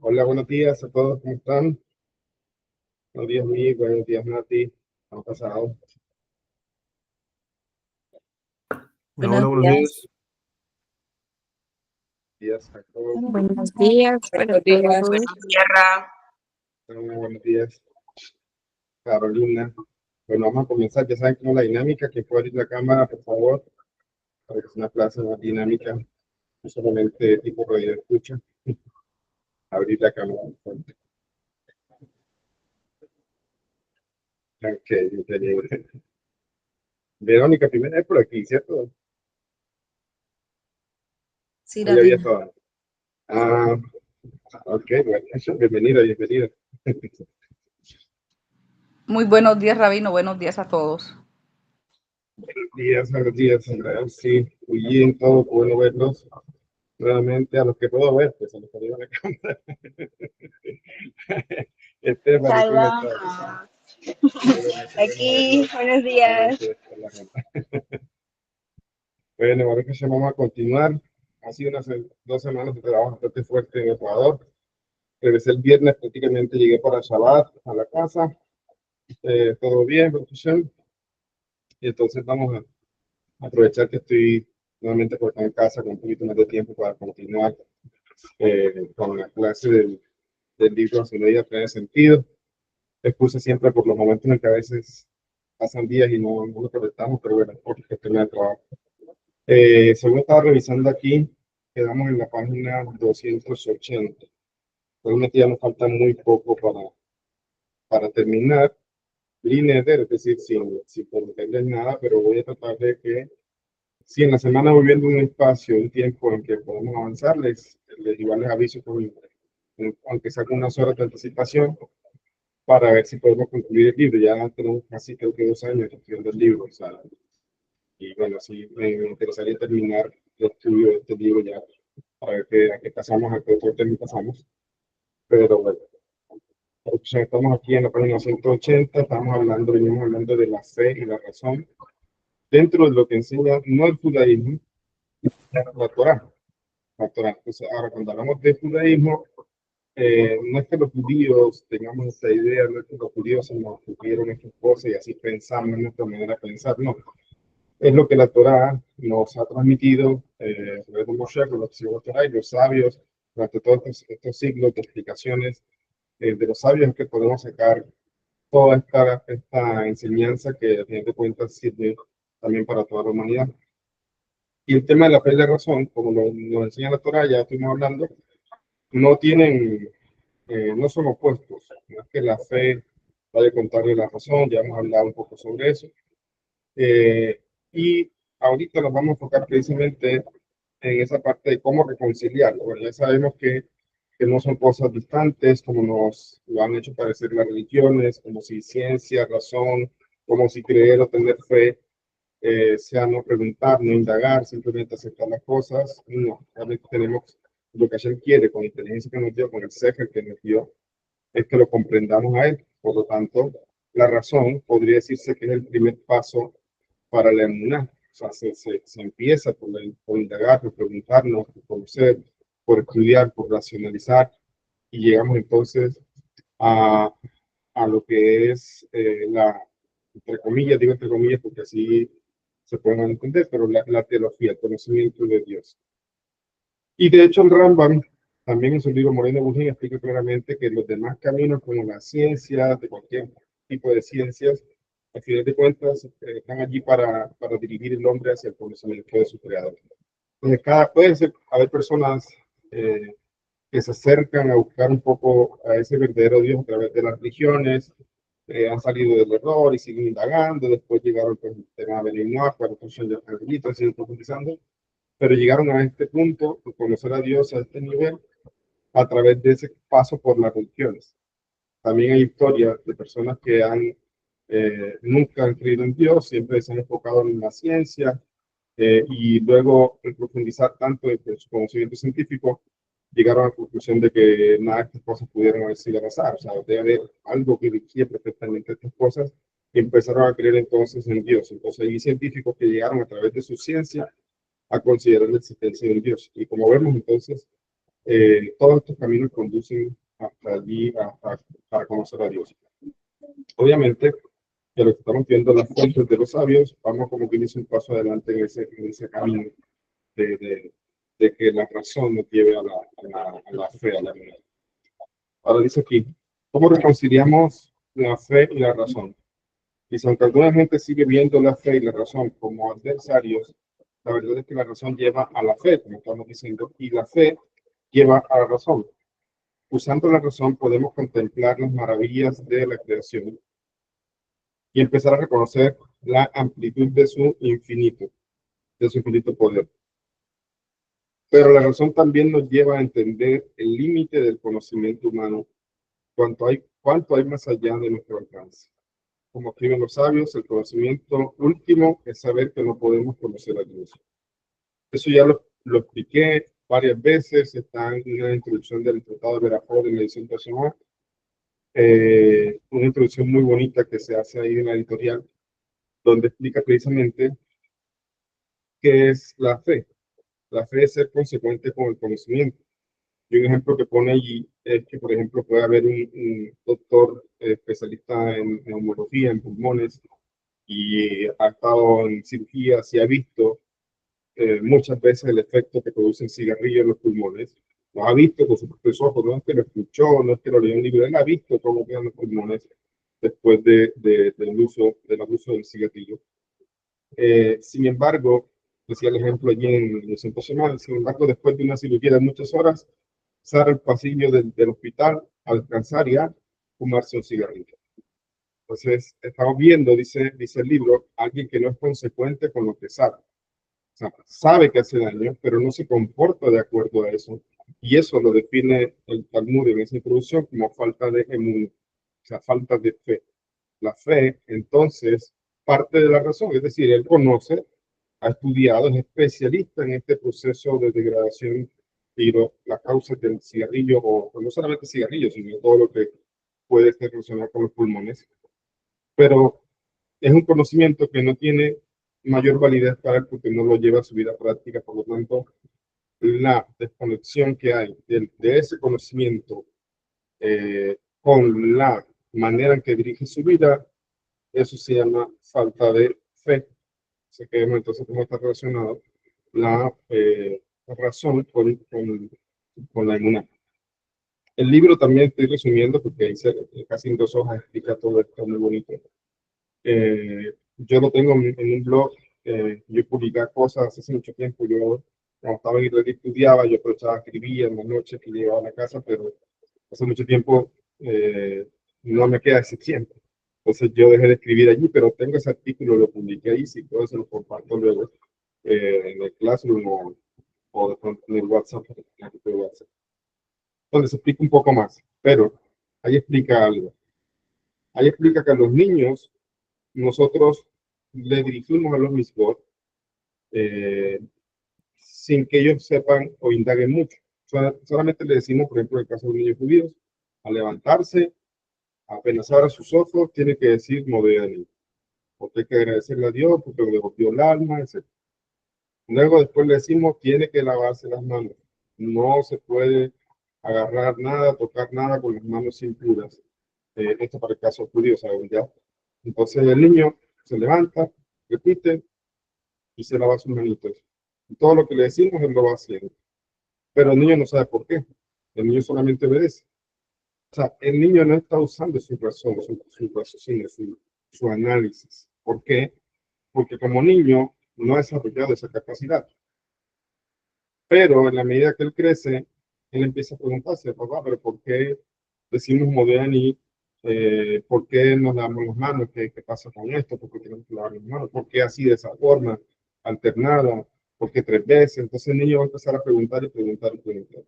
Hola, buenos días a todos, ¿cómo están? Buenos días, mi, buenos días, Nati. ¿Cómo ha pasado? Hola, Buenos hola, buenos días. días. Días, Jacob. Buenos días. Buenos días, buenos días. Buenos días, Carolina. Bueno, vamos a comenzar. Ya saben cómo es la dinámica. Que puede abrir la cámara, por favor, para que sea una clase más dinámica, no solamente tipo radio escucha. Abrir la cámara. Ok, increíble. Verónica, primera vez por aquí, ¿cierto? Sí, Ya había David. todo. Ah, ok, bueno, bienvenida, bienvenida. Muy buenos días, Rabino. Buenos días a todos. Buenos días, sí, muy bien, todo, bueno verlos nuevamente, a los que puedo ver, pues a los que veo en la cámara. Estefany, ¿cómo estás? Aquí, buenos días. Bueno, ahora que vamos a continuar. Ha sido unas 2 semanas de trabajo bastante fuerte en Ecuador. Regresé el viernes, prácticamente llegué para Shabbat a la casa. Todo bien, profesión. Y entonces vamos a aprovechar que estoy nuevamente por acá en casa con un poquito más de tiempo para continuar con la clase del libro Hacia una vida plena de sentido. Expuse siempre por los momentos en que a veces pasan días y no lo conectamos, pero bueno, porque es tema de trabajo. Según estaba revisando aquí, quedamos en la página 280. Realmente ya nos falta muy poco para terminar. Linear, es decir, sin prometerles nada, pero voy a tratar de que, si en la semana voy viendo un espacio, un tiempo en que podemos avanzar, igual les aviso, aunque saque unas horas de anticipación, para ver si podemos concluir el libro. Ya tenemos casi creo que 2 años estudiando el libro, o sea, y bueno, sí me interesaría terminar el estudio de este libro ya, para ver a qué pasamos, a qué otro tema pasamos. Pero bueno, pues, estamos aquí en la página 180, venimos hablando de la fe y la razón, dentro de lo que enseña no el judaísmo, la Torá. La Torá. Entonces, ahora cuando hablamos de judaísmo, no es que los judíos tengamos esta idea, no es que los judíos se nos ocurrieron estas cosas y así pensamos en nuestra manera de pensar, no. Es lo que la Torá nos ha transmitido a través de Moshe, con los Torá y los sabios, durante todos estos siglos de explicaciones de los sabios, es que podemos sacar toda esta enseñanza que a fin de cuentas sirve también para toda la humanidad. Y el tema de la fe y la razón, como nos enseña la Torá, ya estuvimos hablando, no tienen, no son opuestos. No es que la fe vaya a contarle la razón, ya hemos hablado un poco sobre eso. Y ahorita nos vamos a enfocar precisamente en esa parte de cómo reconciliarlo. Bueno, ya sabemos que no son cosas distantes, como nos lo han hecho parecer las religiones, como si ciencia, razón, como si creer o tener fe sea no preguntar, no indagar, simplemente aceptar las cosas. No, realmente tenemos lo que Hashem quiere con la inteligencia que nos dio, con el Sefer que nos dio, es que lo comprendamos a él. Por lo tanto, la razón podría decirse que es el primer paso para la emuná. O sea, se empieza por indagar, por preguntarnos, por conocer, por estudiar, por racionalizar, y llegamos entonces a, a lo que es entre comillas, digo entre comillas porque así se pueden entender, pero la teología, el conocimiento de Dios. Y de hecho el Rambam, también en su libro Moreno Bujín, explica claramente que los demás caminos, como la ciencia, de cualquier tipo de ciencias, al final de cuentas, están allí para dirigir el hombre hacia el conocimiento de su creador. Entonces, puede ser, haber personas que se acercan a buscar un poco a ese verdadero Dios a través de las religiones, han salido del error y siguen indagando, después llegaron con el tema de Benignoa, para otros ya están siguen profundizando, pero llegaron a este punto de conocer a Dios a este nivel a través de ese paso por las religiones. También hay historias de personas que nunca han creído en Dios, siempre se han enfocado en la ciencia, y luego en profundizar tanto en su conocimiento científico, llegaron a la conclusión de que nada de estas cosas pudieron haber sido al azar. O sea, debe haber algo que dirigía perfectamente estas cosas, y empezaron a creer entonces en Dios. Entonces hay científicos que llegaron a través de su ciencia a considerar la existencia de Dios. Y como vemos entonces, Todos estos caminos conducen hasta allí, para conocer a Dios. Obviamente, que lo que estamos viendo las fuentes de los sabios, vamos como que dice un paso adelante en ese camino de que la razón nos lleve a la fe, a la verdad. Ahora dice aquí, ¿cómo reconciliamos la fe y la razón? Dice, aunque alguna gente sigue viendo la fe y la razón como adversarios, la verdad es que la razón lleva a la fe, como estamos diciendo, y la fe lleva a la razón. Usando la razón podemos contemplar las maravillas de la creación y empezar a reconocer la amplitud de su infinito poder. Pero la razón también nos lleva a entender el límite del conocimiento humano, cuánto hay más allá de nuestro alcance. Como escriben los sabios, el conocimiento último es saber que no podemos conocer a Dios. Eso ya lo expliqué varias veces, está en una introducción del Tratado de Veracruz en la edición nacional. Una introducción muy bonita que se hace ahí en la editorial, donde explica precisamente qué es la fe. La fe es ser consecuente con el conocimiento. Y un ejemplo que pone allí es que, por ejemplo, puede haber un doctor especialista en neumología, en pulmones, y ha estado en cirugías y ha visto muchas veces el efecto que produce el cigarrillo en los pulmones. Lo ha visto con sus propios ojos, no es que lo escuchó, no es que lo leyó en un libro, él ha visto cómo quedan los pulmones después del abuso del cigarrillo. Sin embargo, decía el ejemplo allí en los centros, sin embargo, después de una cirugía de muchas horas, sale al pasillo del hospital a descansar y a fumarse un cigarrillo. Entonces, estamos viendo, dice el libro, alguien que no es consecuente con lo que sabe. O sea, sabe que hace daño, pero no se comporta de acuerdo a eso. Y eso lo define el Talmud en esa introducción como falta de emun, o sea, falta de fe. La fe, entonces, parte de la razón, es decir, él conoce, ha estudiado, es especialista en este proceso de degradación y la causa del cigarrillo, o no solamente cigarrillo, sino todo lo que puede estar relacionado con los pulmones. Pero es un conocimiento que no tiene mayor validez para él porque no lo lleva a su vida práctica. Por lo tanto, la desconexión que hay de ese conocimiento con la manera en que dirige su vida, eso se llama falta de fe. Así que entonces, ¿cómo está relacionado la razón con la inmunidad? El libro también estoy resumiendo porque dice casi en 2 hojas, explica todo esto muy bonito. Yo lo tengo en un blog. Yo publicaba cosas hace mucho tiempo. Yo, cuando estaba en Israel, estudiaba, yo aprovechaba, escribía en las noches que llegaba a la casa, pero hace mucho tiempo no me queda ese tiempo. Entonces yo dejé de escribir allí, pero tengo ese artículo, lo publiqué ahí, si puedo se lo comparto luego en el Classroom o de pronto en el WhatsApp, donde se explica un poco más, pero ahí explica algo. Ahí explica que a los niños nosotros le dirigimos a los mismos sin que ellos sepan o indaguen mucho. Solamente le decimos, por ejemplo, en el caso de los niños judíos, al levantarse, apenas abra sus ojos, tiene que decir Modéani, porque hay que agradecerle a Dios, porque le devolvió el alma, etc. Luego después le decimos, tiene que lavarse las manos. No se puede agarrar nada, tocar nada con las manos impuras. Esto para el caso judío, ¿saben ya? Entonces el niño se levanta, repite y se lava sus manitos. Y todo lo que le decimos, él lo va haciendo. Pero el niño no sabe por qué. El niño solamente obedece. O sea, el niño no está usando su razón, su raciocinio, su análisis. ¿Por qué? Porque como niño no ha desarrollado esa capacidad. Pero en la medida que él crece, él empieza a preguntarse, papá, pero ¿por qué decimos Modéani? ¿Por qué nos lavamos las manos? ¿Qué pasa con esto? ¿Por qué tenemos que lavar las manos? ¿Por qué así de esa forma, alternada? ¿Por qué 3 veces? Entonces el niño va a empezar a preguntar y preguntar y preguntar.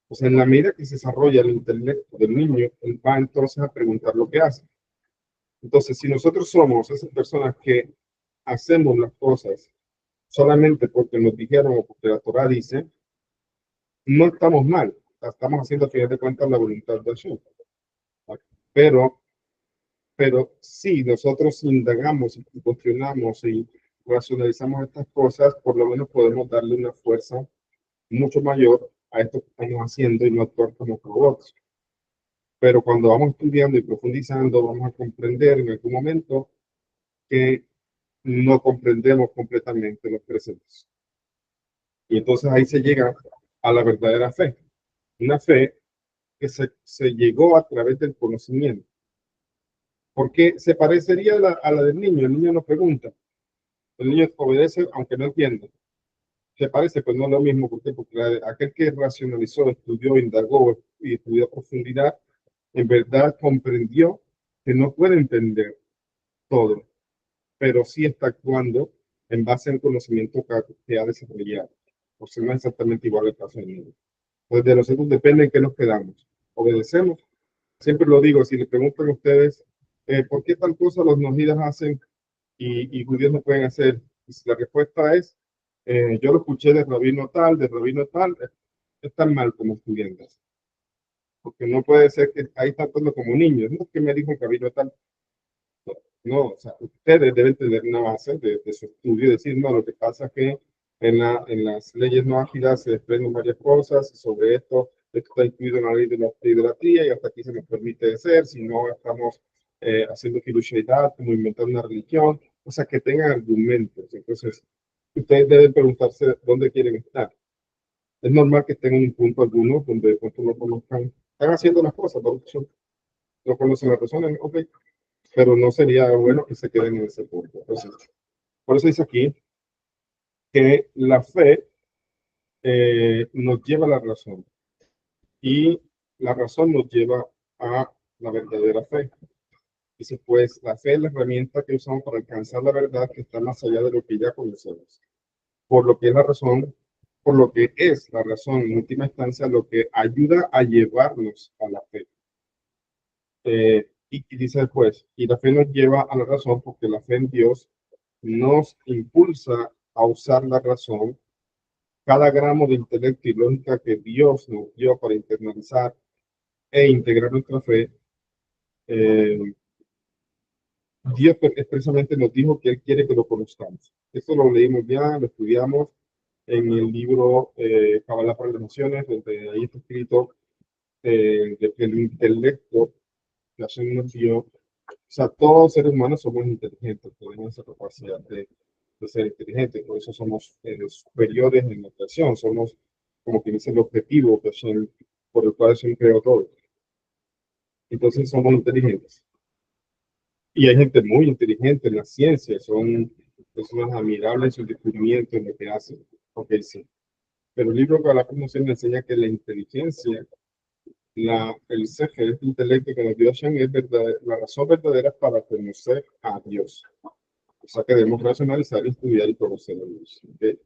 Pues en la medida que se desarrolla el intelecto del niño, él va entonces a preguntar lo que hace. Entonces, si nosotros somos esas personas que hacemos las cosas solamente porque nos dijeron o porque la Torah dice, no estamos mal. Estamos haciendo, a final de cuentas, la voluntad de Dios. Pero si nosotros indagamos y cuestionamos y racionalizamos estas cosas, por lo menos podemos darle una fuerza mucho mayor a esto que estamos haciendo y no actuar como robots. Pero cuando vamos estudiando y profundizando, vamos a comprender en algún momento que no comprendemos completamente los preceptos. Y entonces ahí se llega a la verdadera fe. Una fe que se llegó a través del conocimiento. Porque se parecería a la del niño. El niño nos pregunta. El niño obedece aunque no entienda. ¿Se parece? Pues no es lo mismo. ¿Por qué? Porque aquel que racionalizó, estudió, indagó y estudió a profundidad, en verdad comprendió que no puede entender todo, pero sí está actuando en base al conocimiento que ha desarrollado. O sea, no es exactamente igual el caso del niño. Entonces, de nosotros depende en qué nos quedamos. Obedecemos. Siempre lo digo, si le preguntan a ustedes, ¿por qué tal cosa los nojidas hacen y judíos no pueden hacer? Y si la respuesta es, yo lo escuché de rabino tal, están mal como estudiantes. Porque no puede ser que ahí están tratando como niños. No es que me dijo el rabino tal. No, o sea, ustedes deben tener una base de su estudio y decir, no, lo que pasa es que en las leyes no ágiles se desprenden varias cosas y sobre esto está incluido en la ley de la idolatría y hasta aquí se nos permite hacer, si no estamos haciendo filusheidad, como inventar una religión, o sea, que tengan argumentos. Entonces, ustedes deben preguntarse dónde quieren estar. Es normal que estén en un punto alguno donde de pronto no conozcan, están haciendo las cosas, no conocen las razones, ok, pero no sería bueno que se queden en ese punto. Entonces, por eso dice aquí que la fe nos lleva a la razón y la razón nos lleva a la verdadera fe. Dice, pues la fe es la herramienta que usamos para alcanzar la verdad que está más allá de lo que ya conocemos. Por lo que es la razón, por lo que es la razón en última instancia, lo que ayuda a llevarnos a la fe. Y dice después, y la fe nos lleva a la razón porque la fe en Dios nos impulsa a usar la razón. Cada gramo de intelecto y lógica que Dios nos dio para internalizar e integrar nuestra fe, eh, Dios expresamente nos dijo que Él quiere que lo conozcamos. Esto lo leímos ya, lo estudiamos en el libro Kabbalah para las Naciones, donde ahí está escrito de que el intelecto que Hashem nos dio, o sea, todos los seres humanos somos inteligentes, tenemos esa capacidad de ser inteligentes, por eso somos superiores en la creación, somos como quien dice el objetivo que Hashem, por el cual Hashem creó todo. Entonces somos inteligentes. Y hay gente muy inteligente en la ciencia, son personas admirables en su descubrimiento, en lo que hacen. Ok, sí. Pero el libro que la promoción enseña que la inteligencia, el ceje, el intelecto que nos dio Hashem es la razón verdadera para conocer a Dios. O sea que debemos racionalizar, estudiar y conocer a Dios. ¿Okay?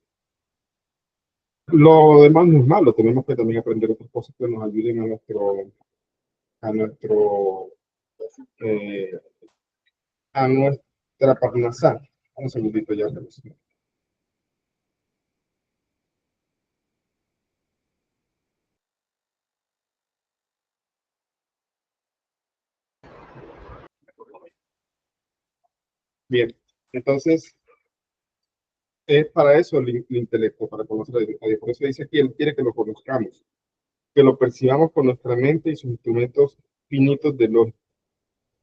Lo demás no es malo, tenemos que también aprender otras cosas que nos ayuden eh, a nuestra parnasá. Un segundito ya. Bien, entonces es para eso el intelecto, para conocer a Dios. Por eso dice que Él quiere que lo conozcamos, que lo percibamos con nuestra mente y sus instrumentos finitos de lógica,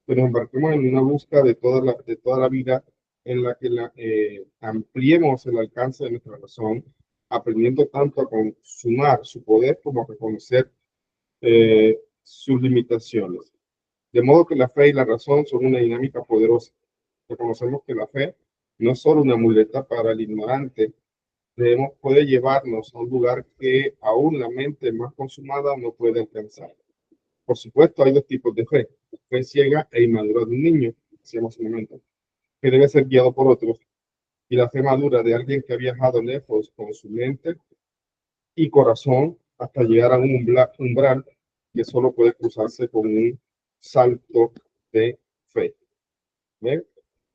que nos embarquemos en una búsqueda de toda la vida en la que ampliemos el alcance de nuestra razón, aprendiendo tanto a consumar su poder como a reconocer sus limitaciones. De modo que la fe y la razón son una dinámica poderosa. Reconocemos que la fe no es solo una muleta para el ignorante, puede llevarnos a un lugar que aún la mente más consumada no puede alcanzar. Por supuesto, hay dos tipos de fe. Fe ciega e inmadura de un niño, decíamos un momento, que debe ser guiado por otros, y la fe madura de alguien que ha viajado lejos con su mente y corazón hasta llegar a un umbral que solo puede cruzarse con un salto de fe. ¿Ven?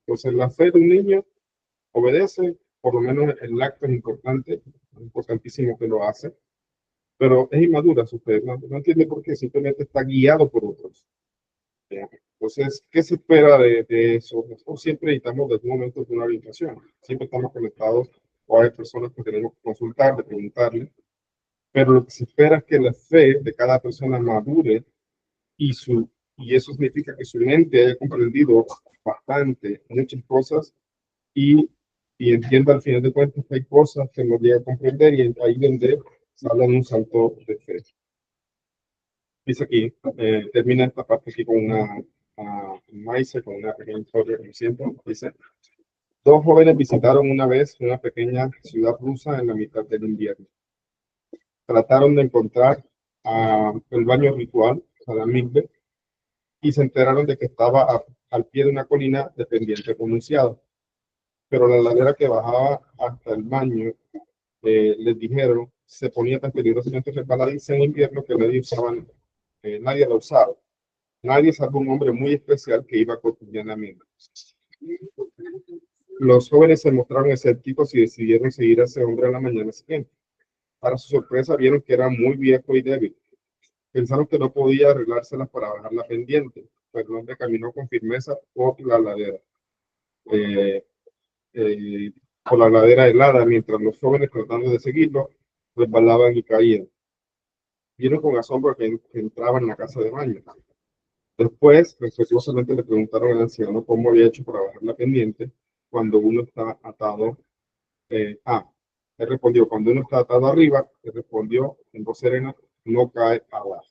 Entonces, la fe de un niño obedece, por lo menos el acto es importante, es importantísimo que lo hace, pero es inmadura su fe, no entiende por qué, simplemente está guiado por otros. Entonces, ¿qué se espera de eso? Nosotros siempre necesitamos de algún momento una orientación, siempre estamos conectados o hay personas que tenemos que consultar, de preguntarle, pero lo que se espera es que la fe de cada persona madure y, y eso significa que su mente haya comprendido bastante, muchas cosas y entienda al final de cuentas que hay cosas que no llega a comprender y ahí donde se habla de un salto de fe. Dice aquí, termina esta parte aquí con una maíz, con una pequeña historia, como siempre. Dice, dos jóvenes visitaron una vez una pequeña ciudad rusa en la mitad del invierno. Trataron de encontrar el baño ritual, a la mikve, y se enteraron de que estaba al pie de una colina de pendiente pronunciado. Pero la ladera que bajaba hasta el baño, les dijeron, se ponía tan peligrosamente resbaladiza en invierno que nadie la usaba. Nadie salvo un hombre muy especial que iba cotidianamente. Los jóvenes se mostraron escépticos y decidieron seguir a ese hombre a la mañana siguiente. Para su sorpresa vieron que era muy viejo y débil. Pensaron que no podía arreglárselas para bajar la pendiente, pero el hombre caminó con firmeza por la ladera. Por la ladera helada, mientras los jóvenes tratando de seguirlo, resbalaban y caían. Vieron con asombro que entraba en la casa de baño. Después, respetuosamente le preguntaron al anciano cómo había hecho para bajar la pendiente cuando uno está atado. Él respondió, cuando uno está atado arriba, él respondió en voz serena, no cae abajo.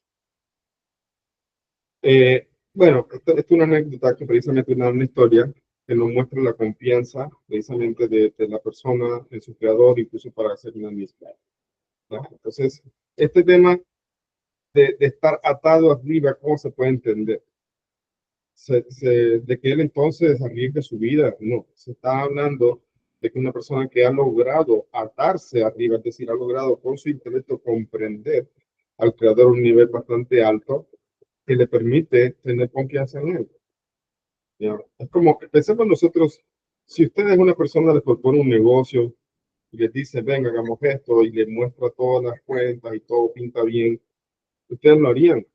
Bueno, esto es una anécdota que precisamente es una historia que nos muestra la confianza precisamente de la persona en su creador, incluso para hacer una misma. Entonces, este tema de estar atado arriba, ¿cómo se puede entender? De que él entonces arriesgue su vida, no, se está hablando de que una persona que ha logrado atarse arriba, es decir, ha logrado con su intelecto comprender al creador a un nivel bastante alto que le permite tener confianza en él. ¿Ya? Es como, pensemos nosotros, si usted es una persona que propone un negocio y les dice, venga, hagamos esto, y le muestra todas las cuentas y todo pinta bien, ustedes lo harían.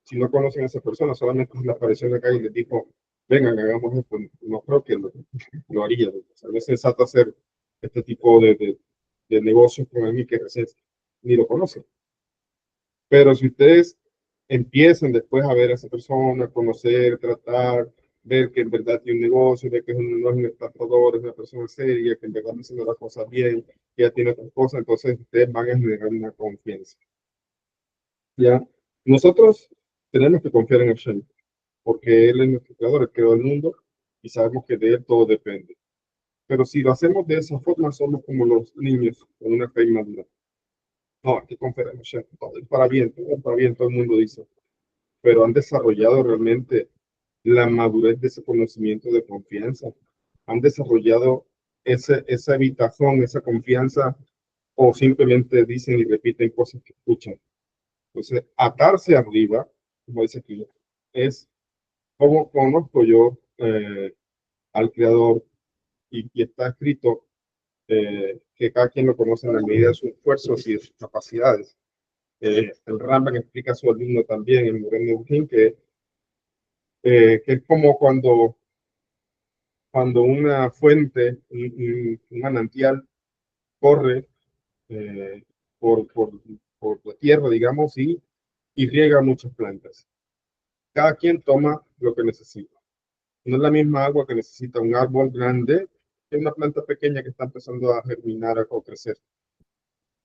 Si no conocen a esa persona, solamente le apareció en la calle y les dijo, vengan, hagamos esto, no creo que lo haría. O sea, no es sensato hacer este tipo de negocios con alguien que recién ni lo conoce. Pero si ustedes empiezan después a ver a esa persona, conocer, tratar, ver que en verdad tiene un negocio, ver que no es un estafador, es una persona seria, que en verdad está haciendo las cosas bien, que ya tiene otras cosas, entonces ustedes van a generar una confianza. ¿Ya? Nosotros tenemos que confiar en Hashem, porque Él es nuestro creador, Él creó el mundo y sabemos que de Él todo depende. Pero si lo hacemos de esa forma, somos como los niños con una fe inmadura. No, hay que confiar en Hashem, todo es para bien, todo el mundo dice. Pero han desarrollado realmente la madurez de ese conocimiento de confianza. Han desarrollado esa habitación, esa confianza, o simplemente dicen y repiten cosas que escuchan. Entonces, atarse arriba, como dice aquí, es como conozco yo al creador y está escrito que cada quien lo conoce en la medida de sus esfuerzos y de sus capacidades. El Rambam explica a su alumno también, el Moreno Eugene, que es como cuando una fuente, un manantial, corre por la tierra, digamos, y riega muchas plantas. Cada quien toma lo que necesita. No es la misma agua que necesita un árbol grande que una planta pequeña que está empezando a germinar o crecer.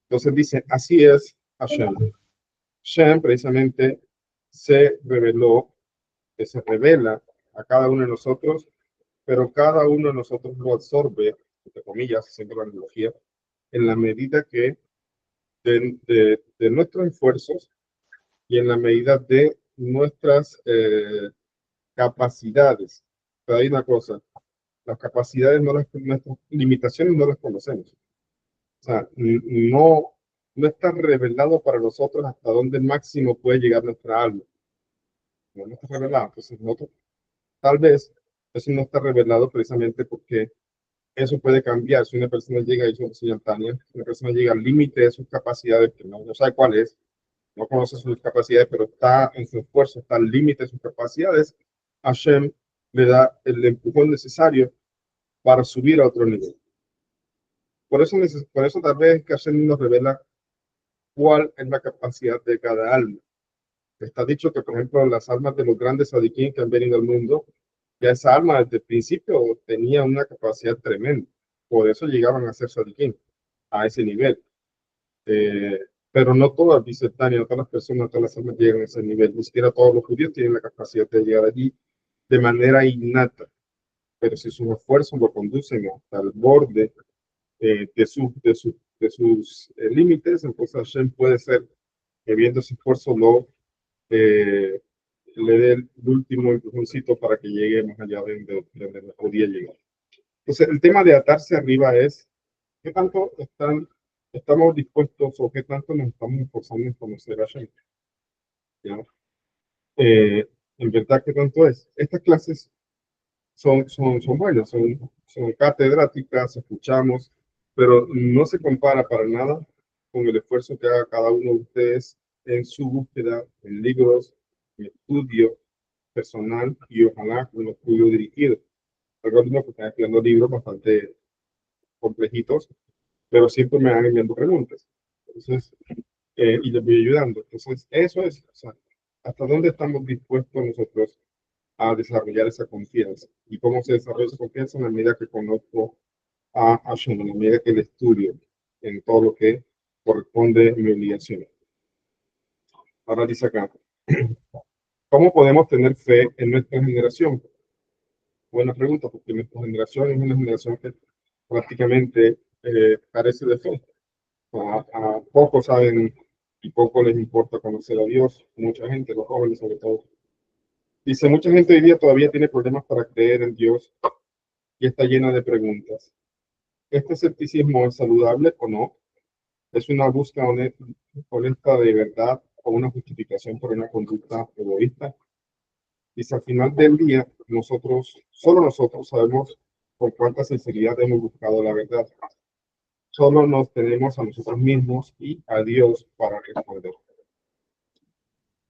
Entonces dice, así es Hashem. Hashem precisamente se reveló, que se revela a cada uno de nosotros, pero cada uno de nosotros lo absorbe, entre comillas, haciendo la analogía, en la medida que de nuestros esfuerzos y en la medida de nuestras capacidades. Pero hay una cosa, las capacidades, nuestras limitaciones no las conocemos. O sea, no está revelado para nosotros hasta dónde máximo puede llegar nuestra alma. No está revelado. Entonces, nosotros, tal vez eso no está revelado precisamente porque eso puede cambiar. Si una persona llega, y eso señor Tania, una persona llega al límite de sus capacidades, que no sabe cuál es, no conoce sus capacidades, pero está en su esfuerzo, está al límite de sus capacidades, Hashem le da el empujón necesario para subir a otro nivel. Por eso tal vez que Hashem nos revela cuál es la capacidad de cada alma. Está dicho que, por ejemplo, las almas de los grandes sadiquín que han venido al mundo, ya esa alma desde el principio tenía una capacidad tremenda. Por eso llegaban a ser sadiquín, a ese nivel. Pero no todas, dice Tania, no todas las personas, todas las almas llegan a ese nivel. Ni siquiera todos los judíos tienen la capacidad de llegar allí de manera innata. Pero si sus esfuerzos lo conducen hasta el borde de sus límites, entonces Hashem puede ser que viendo ese esfuerzo le dé el último empujoncito para que llegue más allá de donde podía llegar. Entonces, el tema de atarse arriba es qué tanto estamos dispuestos o qué tanto nos estamos esforzando en conocer a Hashem. ¿Ya? En verdad, ¿qué tanto es? Estas clases son buenas, son catedráticas, escuchamos, pero no se compara para nada con el esfuerzo que haga cada uno de ustedes en su búsqueda, en libros, en estudio personal y ojalá con un estudio dirigido. Algunos que están estudiando libros bastante complejitos, pero siempre me van enviando preguntas. Entonces, y les voy ayudando. Entonces, eso es, o sea, hasta dónde estamos dispuestos nosotros a desarrollar esa confianza. ¿Y cómo se desarrolla esa confianza? En la medida que conozco a Hashem, en la medida que le estudio en todo lo que corresponde a mi obligación. Ahora dice acá, ¿cómo podemos tener fe en nuestra generación? Buena pregunta, porque nuestra generación es una generación que prácticamente carece de fe. A pocos saben y poco les importa conocer a Dios, mucha gente, los jóvenes sobre todo. Dice, mucha gente hoy día todavía tiene problemas para creer en Dios y está llena de preguntas. ¿Este escepticismo es saludable o no? ¿Es una búsqueda honesta de verdad o una justificación por una conducta egoísta? Dice, al final del día, solo nosotros sabemos con cuánta sinceridad hemos buscado la verdad. Solo nos tenemos a nosotros mismos y a Dios para responder. O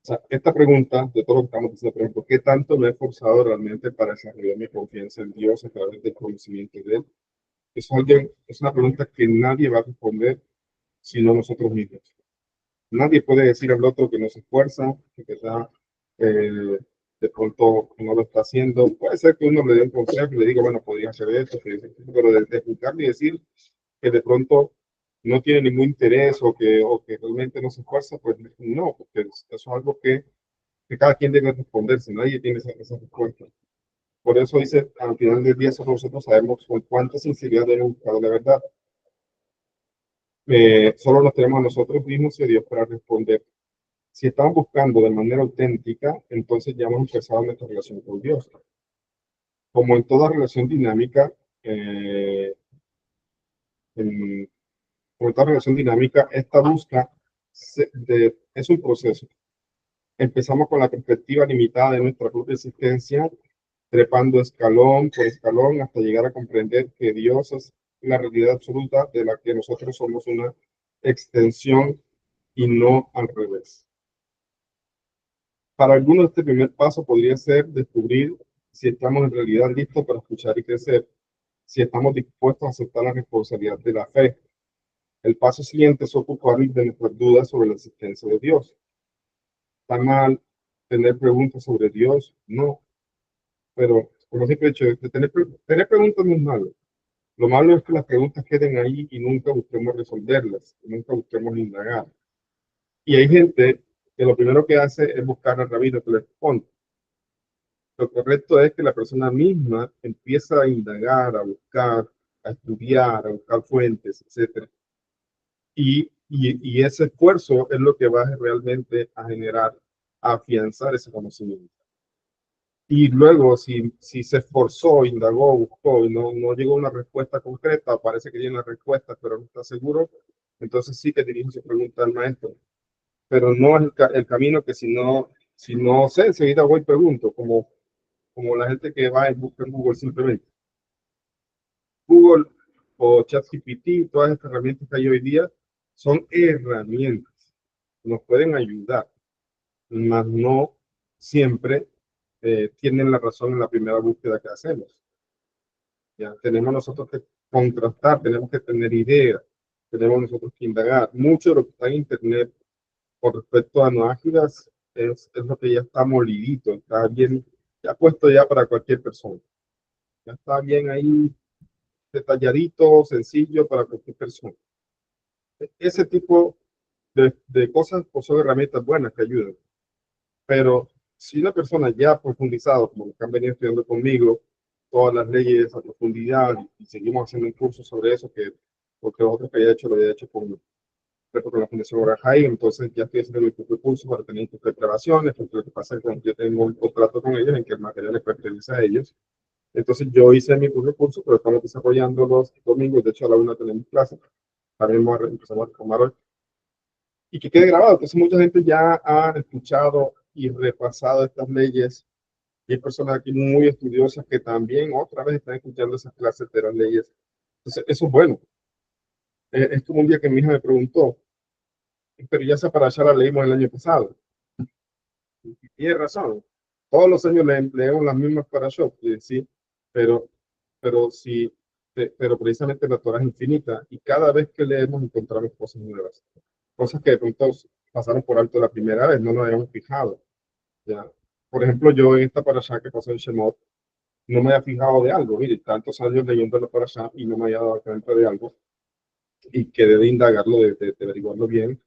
sea, esta pregunta, de todo lo que estamos diciendo, por ejemplo, ¿qué tanto me he esforzado realmente para desarrollar mi confianza en Dios a través del conocimiento de Él? Es una pregunta que nadie va a responder sino nosotros mismos. Nadie puede decir al otro que no se esfuerza, que quizá de pronto no lo está haciendo. Puede ser que uno le dé un consejo y le diga, bueno, podría hacer esto, pero de juzgar y decir que de pronto no tiene ningún interés o que realmente no se esfuerza, pues no, porque eso es algo que cada quien debe responderse, nadie tiene esa respuesta. Por eso dice, al final del día, solo nosotros sabemos con cuánta sinceridad hemos buscado la verdad. Solo nos tenemos a nosotros mismos y a Dios para responder. Si estamos buscando de manera auténtica, entonces ya hemos empezado nuestra relación con Dios. Como en toda relación dinámica, como en toda relación dinámica, esta búsqueda es un proceso. Empezamos con la perspectiva limitada de nuestra propia existencia, trepando escalón por escalón hasta llegar a comprender que Dios es la realidad absoluta de la que nosotros somos una extensión y no al revés. Para algunos este primer paso podría ser descubrir si estamos en realidad listos para escuchar y crecer, si estamos dispuestos a aceptar la responsabilidad de la fe. El paso siguiente es ocuparnos de nuestras dudas sobre la existencia de Dios. ¿Está mal tener preguntas sobre Dios? No. Pero, como siempre he dicho, tener preguntas no es malo. Lo malo es que las preguntas queden ahí y nunca busquemos resolverlas, nunca busquemos indagar. Y hay gente que lo primero que hace es buscar al rabino que le responda. Lo correcto es que la persona misma empieza a indagar, a buscar, a estudiar, a buscar fuentes, etc. Y ese esfuerzo es lo que va realmente a generar, a afianzar ese conocimiento. Y luego, si se esforzó, indagó, buscó y no llegó a una respuesta concreta, parece que tiene una respuesta, pero no está seguro, entonces sí que dirige su pregunta al maestro. Pero no es el camino que si no sé, enseguida voy y pregunto, como la gente que va y busca en Google simplemente. Google o ChatGPT, todas estas herramientas que hay hoy día, son herramientas. Nos pueden ayudar, mas no siempre tienen la razón en la primera búsqueda que hacemos. Ya tenemos nosotros que contrastar, tenemos que tener ideas, tenemos nosotros que indagar. Mucho de lo que está en Internet con respecto a no ágidas es lo que ya está molidito, está bien, ya puesto ya para cualquier persona. Ya está bien ahí, detalladito, sencillo para cualquier persona. Ese tipo de cosas pues, son herramientas buenas que ayudan. Pero si una persona ya ha profundizado, como lo que han venido estudiando conmigo, todas las leyes a profundidad, y seguimos haciendo un curso sobre eso, que porque otro que había hecho lo había hecho con la Fundación Orajay, entonces ya estoy haciendo mi propio curso para tener sus preparaciones, porque lo que pasa es que yo tengo un contrato con ellos en que el material les pertenece a ellos. Entonces yo hice mi propio curso, pero estamos desarrollando los domingos, de hecho a la 1 tenemos clase, también empezamos a tomar hoy, y que quede grabado. Entonces mucha gente ya ha escuchado y repasado estas leyes, y hay personas aquí muy estudiosas que también otra vez están escuchando esas clases de las leyes. Entonces eso es bueno. Es como un día que mi hija me preguntó, pero ya esa para allá la leímos el año pasado. Y tiene razón. Todos los años leemos las mismas parashot, sí, pero, sí, pero precisamente la Torah es infinita y cada vez que leemos encontramos cosas nuevas. Cosas que de pronto pasaron por alto la primera vez, no nos habíamos fijado. ¿Ya? Por ejemplo, yo en esta parashá que pasó en Shemot, no me había fijado de algo. Mire, tantos años leyendo la parashá y no me había dado cuenta de algo y quedé de indagarlo, de averiguarlo bien.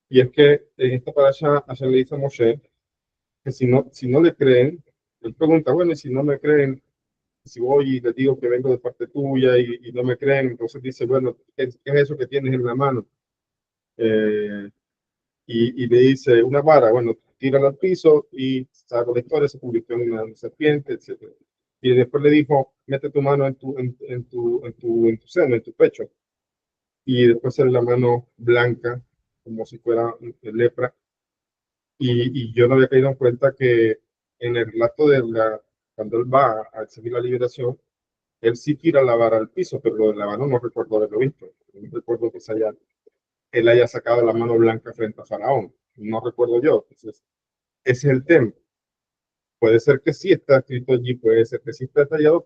Y es que en esta parashá, Hashem le dice a Moshe que si no le creen, él pregunta, bueno, y si no me creen, si voy y les digo que vengo de parte tuya y no me creen, entonces dice, bueno, ¿qué es eso que tienes en la mano? Eh, y le dice, una vara, bueno, tírala al piso y saca la historia, se convirtió en una serpiente, etc. Y después le dijo, mete tu mano en tu seno, en tu pecho. Y después sale la mano blanca, como si fuera lepra. Y yo no había caído en cuenta que en el relato cuando él va a exhibir la liberación, él sí tira la vara al piso, pero lo de la mano no recuerdo haberlo visto. No recuerdo que él haya sacado la mano blanca frente a Faraón. No recuerdo yo. Entonces, ese es el tema. Puede ser que sí está escrito allí, puede ser que sí está detallado,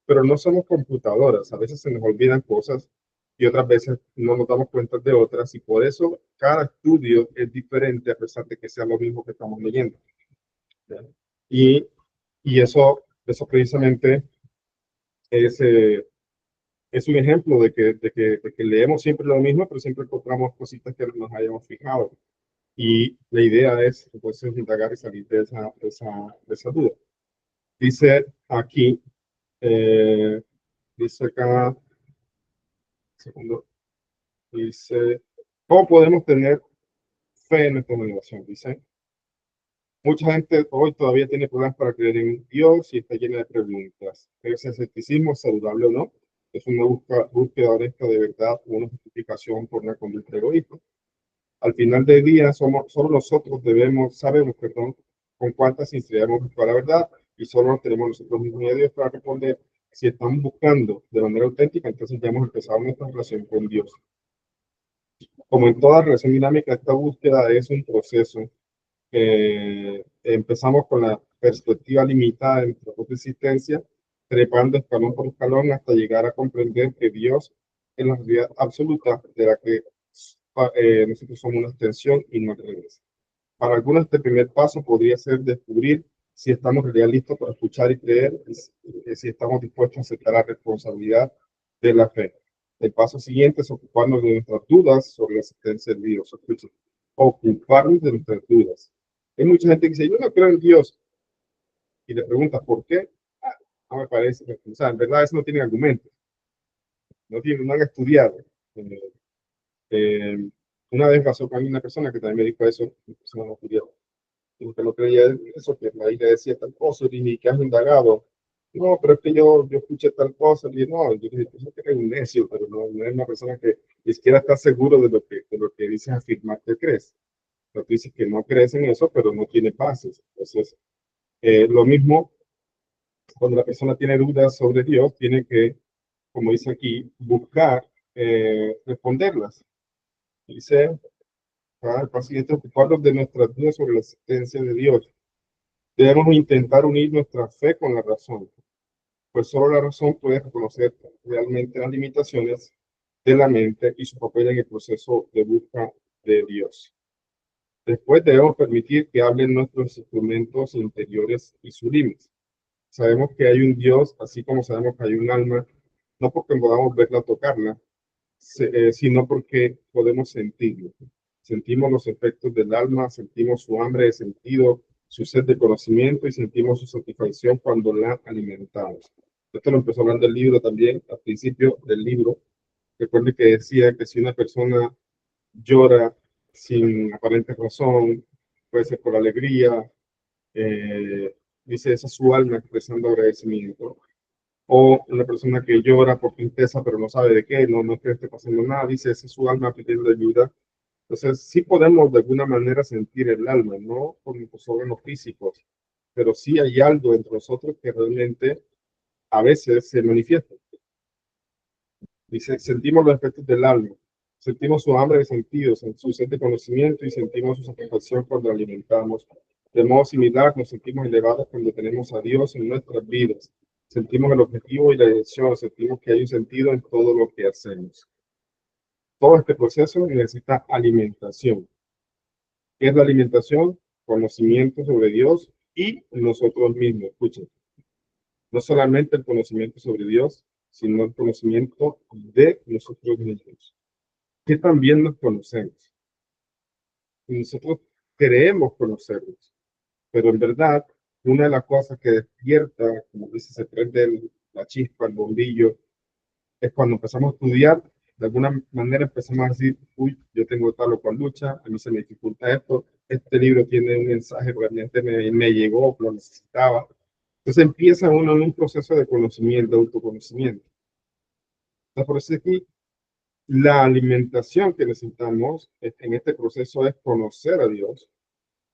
pero no somos computadoras. A veces se nos olvidan cosas y otras veces no nos damos cuenta de otras, y por eso cada estudio es diferente a pesar de que sea lo mismo que estamos leyendo. ¿Ya? Y, eso precisamente es, es un ejemplo de que leemos siempre lo mismo, pero siempre encontramos cositas que no nos hayamos fijado. Y la idea es, pues, indagar y salir de esa duda. Dice aquí, eh, dice acá, segundo, dice, ¿cómo podemos tener fe en nuestra innovación? Dice, mucha gente hoy todavía tiene problemas para creer en Dios y está llena de preguntas. ¿Es escepticismo saludable o no? Es una búsqueda honesta de verdad o una justificación por una conducta egoísta. Al final del día, solo nosotros sabemos, con cuánta sinceridad hemos buscado la verdad, y solo tenemos nosotros mismos medios para responder. Si estamos buscando de manera auténtica, entonces ya hemos empezado nuestra relación con Dios. Como en toda relación dinámica, esta búsqueda es un proceso. Empezamos con la perspectiva limitada de nuestra propia existencia, trepando escalón por escalón hasta llegar a comprender que Dios es la realidad absoluta de la que nosotros somos una extensión y no regresa. Para algunos, este primer paso podría ser descubrir si estamos realmente listos para escuchar y creer, y si estamos dispuestos a aceptar la responsabilidad de la fe. El paso siguiente es ocuparnos de nuestras dudas sobre la existencia de Dios. Escuchen, ocuparnos de nuestras dudas. Hay mucha gente que dice, yo no creo en Dios. Y le pregunta, ¿por qué? Ah, no me parece. O sea, en verdad eso no tiene argumentos. No han estudiado. Eh, una vez pasó con una persona que también me dijo eso, una persona no judía, que no creía en eso, que la Biblia decía tal cosa, y ni que has indagado. No, pero es que yo escuché tal cosa, y no, yo dije, tú eres un necio, pero no es una persona que ni siquiera está seguro de lo que dices afirmar que crees. Pero tú dices que no crees en eso, pero no tiene bases. Entonces, lo mismo, cuando la persona tiene dudas sobre Dios, tiene que, como dice aquí, buscar responderlas. Dice, el paso siguiente, ocuparnos de nuestras dudas sobre la existencia de Dios. Debemos intentar unir nuestra fe con la razón, pues solo la razón puede reconocer realmente las limitaciones de la mente y su papel en el proceso de busca de Dios. Después debemos permitir que hablen nuestros instrumentos interiores y sublimes. Sabemos que hay un Dios, así como sabemos que hay un alma, no porque podamos verla o tocarla, sino porque podemos sentirlo. Sentimos los efectos del alma, sentimos su hambre de sentido, su sed de conocimiento y sentimos su satisfacción cuando la alimentamos. Esto lo empezó hablando el libro también, al principio del libro. Recuerde que decía que si una persona llora sin aparente razón, puede ser por alegría, dice esa es su alma expresando agradecimiento. O una persona que llora por tristeza pero no sabe de qué, no cree que esté pasando nada, dice esa es su alma pidiendo ayuda. Entonces sí podemos de alguna manera sentir el alma, no con nuestros órganos físicos, pero sí hay algo entre nosotros que realmente a veces se manifiesta. Dice, sentimos los efectos del alma, sentimos su hambre de sentidos, su sed de conocimiento y sentimos su satisfacción cuando la alimentamos. De modo similar, nos sentimos elevados cuando tenemos a Dios en nuestras vidas. Sentimos el objetivo y la dirección, sentimos que hay un sentido en todo lo que hacemos. Todo este proceso necesita alimentación. ¿Qué es la alimentación? Conocimiento sobre Dios y nosotros mismos. Escuchen, no solamente el conocimiento sobre Dios, sino el conocimiento de nosotros mismos. Que también nos conocemos. Y nosotros creemos conocernos, pero en verdad, una de las cosas que despierta, como dice, se prende la chispa, el bombillo, es cuando empezamos a estudiar, de alguna manera empezamos a decir, uy, yo tengo tal o cual lucha, a mí se me dificulta esto, este libro tiene un mensaje, realmente me llegó, lo necesitaba. Entonces empieza uno en un proceso de conocimiento, de autoconocimiento. Entonces, por eso aquí, la alimentación que necesitamos en este proceso es conocer a Dios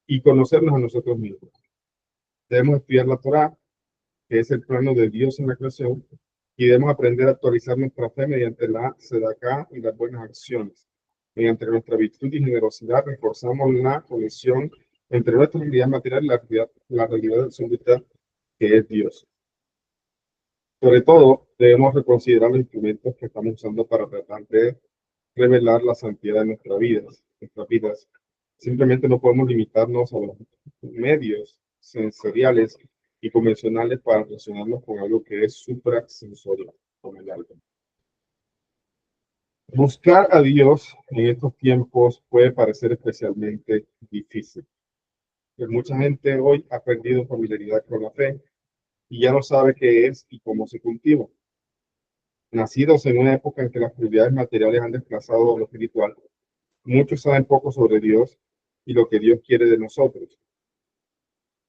y conocernos a nosotros mismos. Debemos estudiar la Torá, que es el plano de Dios en la creación, y debemos aprender a actualizar nuestra fe mediante la sedaká y las buenas acciones. Mediante nuestra virtud y generosidad reforzamos la conexión entre nuestra realidad material y la realidad absoluta que es Dios. Sobre todo, debemos reconsiderar los instrumentos que estamos usando para tratar de revelar la santidad de nuestras vidas. Simplemente no podemos limitarnos a los medios sensoriales y convencionales para relacionarnos con algo que es suprasensorial, como el alma. Buscar a Dios en estos tiempos puede parecer especialmente difícil. Mucha gente hoy ha perdido familiaridad con la fe y ya no sabe qué es y cómo se cultiva. Nacidos en una época en que las prioridades materiales han desplazado lo espiritual, muchos saben poco sobre Dios y lo que Dios quiere de nosotros.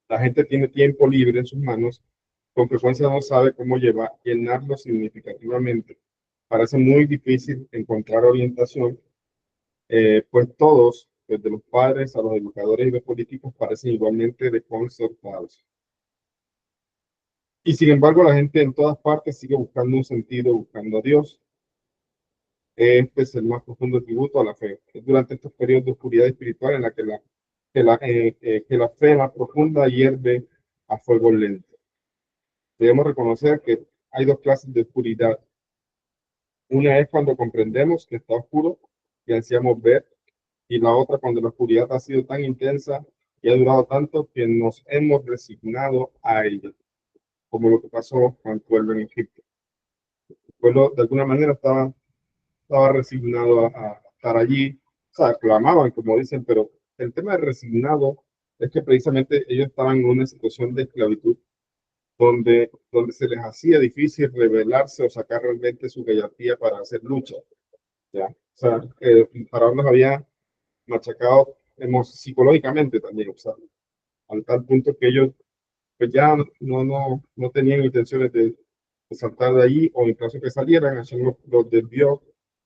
La gente tiene tiempo libre en sus manos, con frecuencia no sabe cómo llenarlo significativamente. Parece muy difícil encontrar orientación, pues todos, desde los padres a los educadores y los políticos, parecen igualmente desconcertados. Y sin embargo, la gente en todas partes sigue buscando un sentido, buscando a Dios. Este es el más profundo tributo a la fe. Es durante estos periodos de oscuridad espiritual en la que la fe más profunda hierve a fuego lento. Debemos reconocer que hay dos clases de oscuridad. Una es cuando comprendemos que está oscuro y ansiamos ver, y la otra cuando la oscuridad ha sido tan intensa y ha durado tanto que nos hemos resignado a ella, como lo que pasó con el pueblo en Egipto. El pueblo de alguna manera estaba resignado a estar allí, o sea, clamaban, como dicen, pero el tema de resignado es que precisamente ellos estaban en una situación de esclavitud donde se les hacía difícil rebelarse o sacar realmente su gallardía para hacer lucha, ¿ya? O sea, Faraón los había machacado psicológicamente también, o sea, al tal punto que ellos pues ya no tenían intenciones de saltar de allí, o en caso que salieran, hacían los desvió